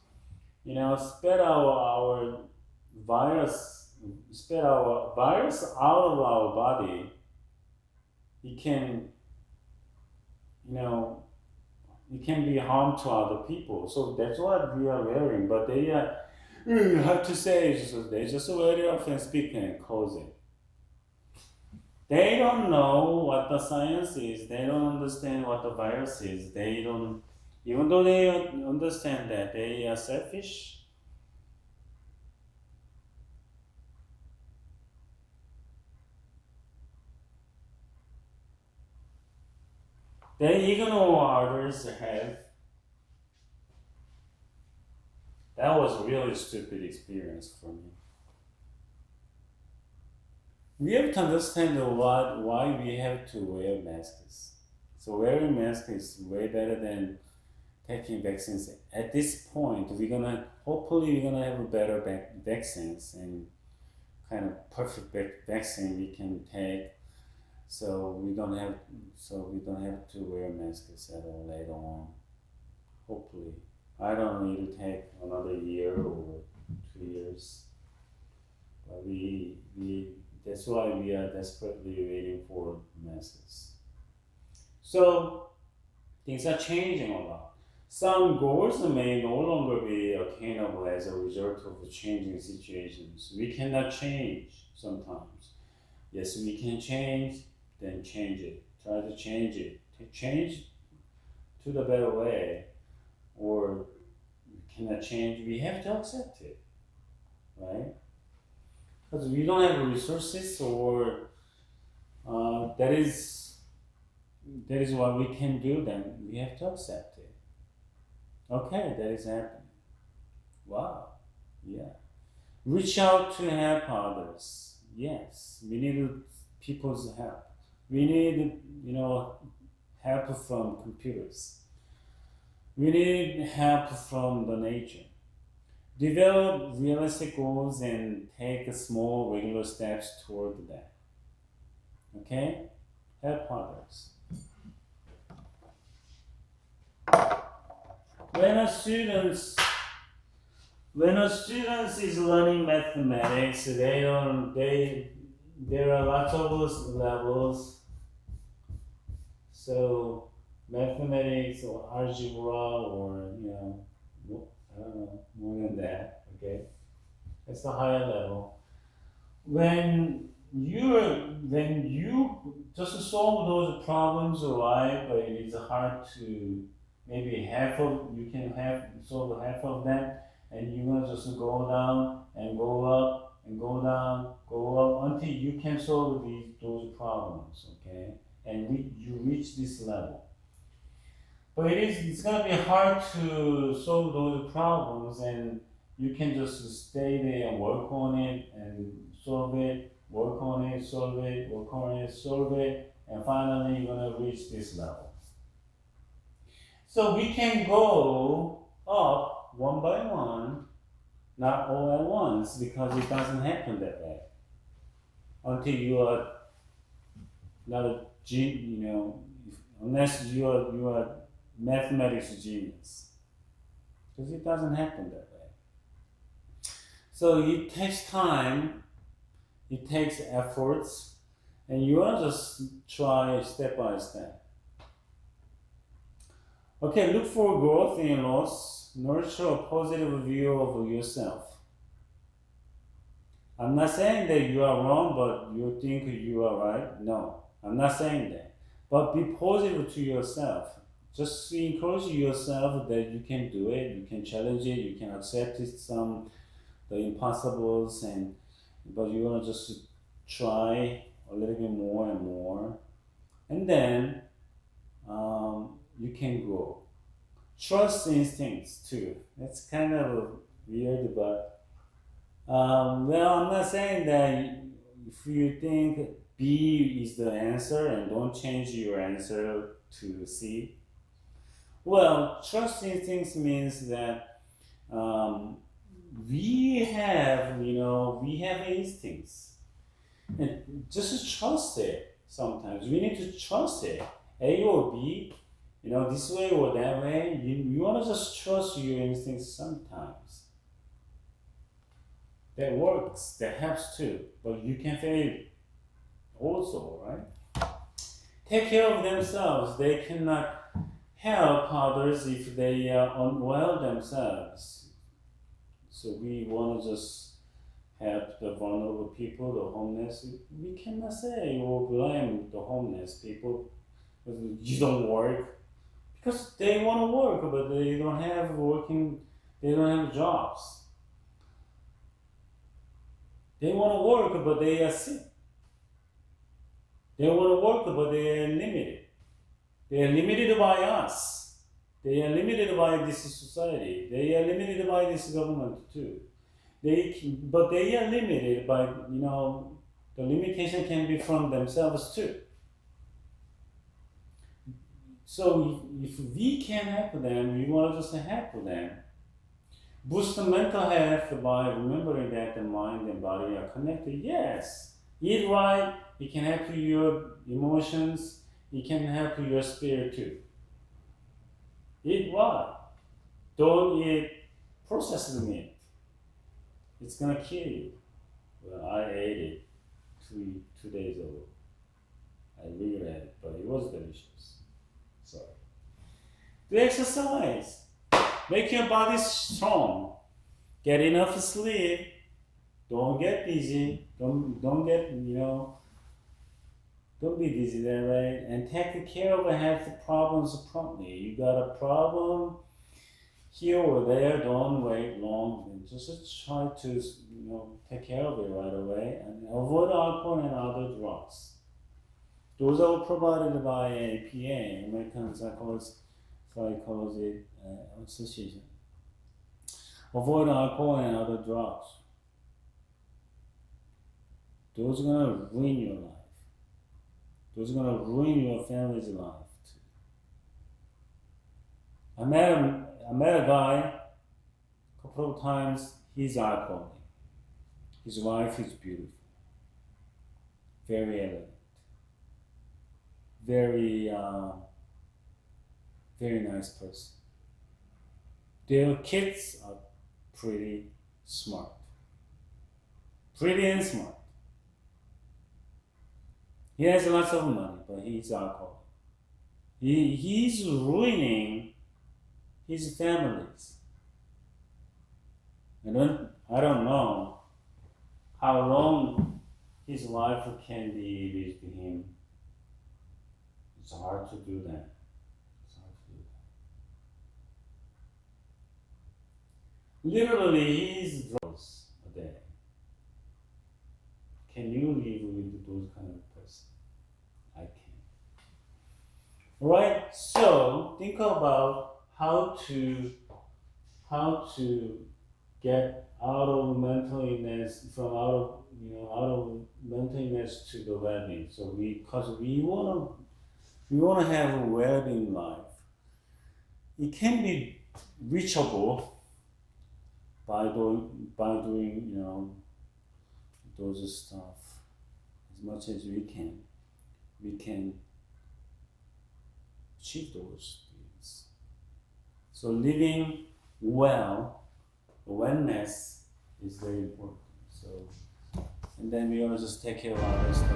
spread our virus out of our body. It can, it can be harm to other people. So that's what we are wearing. But they have to say, they just wear it off and speak and close it. They don't know what the science is. They don't understand what the virus is. They don't, even though they understand that, they are selfish. They ignore others' health. That was a really stupid experience for me. We have to understand why we have to wear masks. So wearing masks is way better than taking vaccines. At this point, hopefully we're gonna have better vaccines and kind of perfect vaccine we can take. So we don't have to wear masks at all later on. Hopefully, I don't know. It'll take another year or 2 years. But that's why we are desperately waiting for masks. So things are changing a lot. Some goals may no longer be attainable as a result of changing situations. We cannot change sometimes. Yes, we can change. Then change it. Try to change it. Change to the better way. Or we cannot change. We have to accept it, right? Because we don't have resources, or that is what we can do. Then we have to accept it. Okay, that is happening. Wow, yeah. Reach out to help others. Yes, we need people's help. We need, help from computers. We need help from the nature. Develop realistic goals and take small, regular steps toward that. Okay? Help others. When a student is learning mathematics, there are lots of those levels. So mathematics or algebra or I don't know more than that. Okay, that's the higher level. When you just solve those problems right, but it is hard to maybe half of you can have solve half of them, and you're gonna just go down and go up and go down, go up until you can solve those problems. Okay, and you reach this level. But it's gonna be hard to solve those problems, and you can just stay there and work on it and solve it, work on it, solve it, work on it, solve it, and finally you're gonna reach this level. So we can go up one by one, not all at once, because it doesn't happen that way. Until you are not a unless you are mathematics genius, because it doesn't happen that way. So it takes time, it takes efforts, and you want to just try step by step. Okay, look for growth in loss, nurture a positive view of yourself. I'm not saying that you are wrong, but you think you are right. No, I'm not saying that. But be positive to yourself. Just encourage yourself that you can do it, you can challenge it, you can accept it, the impossibles, but you want to just try a little bit more and more, and then you can grow. Trust instincts too. That's kind of weird, but well, I'm not saying that if you think B is the answer and don't change your answer to C. Well, trust instincts means that we have instincts, and just trust it. Sometimes we need to trust it. A or B, this way or that way. You want to just trust your instincts sometimes. That works. That helps too. But you can fail also, right? Take care of themselves. They cannot help others if they are unwell themselves. So we want to just help the vulnerable people, the homeless. We cannot say or blame the homeless people because you don't work, because they want to work but they don't have jobs. They want to work but they are sick. They want to work but they are limited. They are limited by us. They are limited by this society. They are limited by this government too. But they are limited by, the limitation can be from themselves too. So if we can help them, we want to just help them. Boost mental health by remembering that the mind and body are connected. Yes. Eat right, it can help your emotions, it can help your spirit too. Eat right. Don't eat processed meat. It's gonna kill you. Well, I ate it two days ago. I regret it, but it was delicious. So, do exercise. Make your body strong. Get enough sleep. Don't get dizzy. Don't get don't be dizzy that way. And take care of health problems promptly. You got a problem here or there, don't wait long, and just try to take care of it right away, and avoid alcohol and other drugs. Those are provided by APA, American Psychology Association. Avoid alcohol and other drugs. Those are gonna ruin your life. Those are gonna ruin your family's life too. I met a guy a couple of times. He's alcoholic. His wife is beautiful, very elegant, very very nice person. Their kids are pretty smart, pretty and smart. He has lots of money, but he's alcoholic. He's ruining his families. I don't know how long his wife can be with him. It's hard to do that. Literally, he's drugs a day. Can you live with those kind of person? I can't. Right? So think about how to get out of mental illness, out of mental illness to the well-being. So because we wanna have a well-being life. It can be reachable by doing those stuff as much as we can. We can achieve those things. So living well, wellness is very important. So, and then we also just take care of other stuff.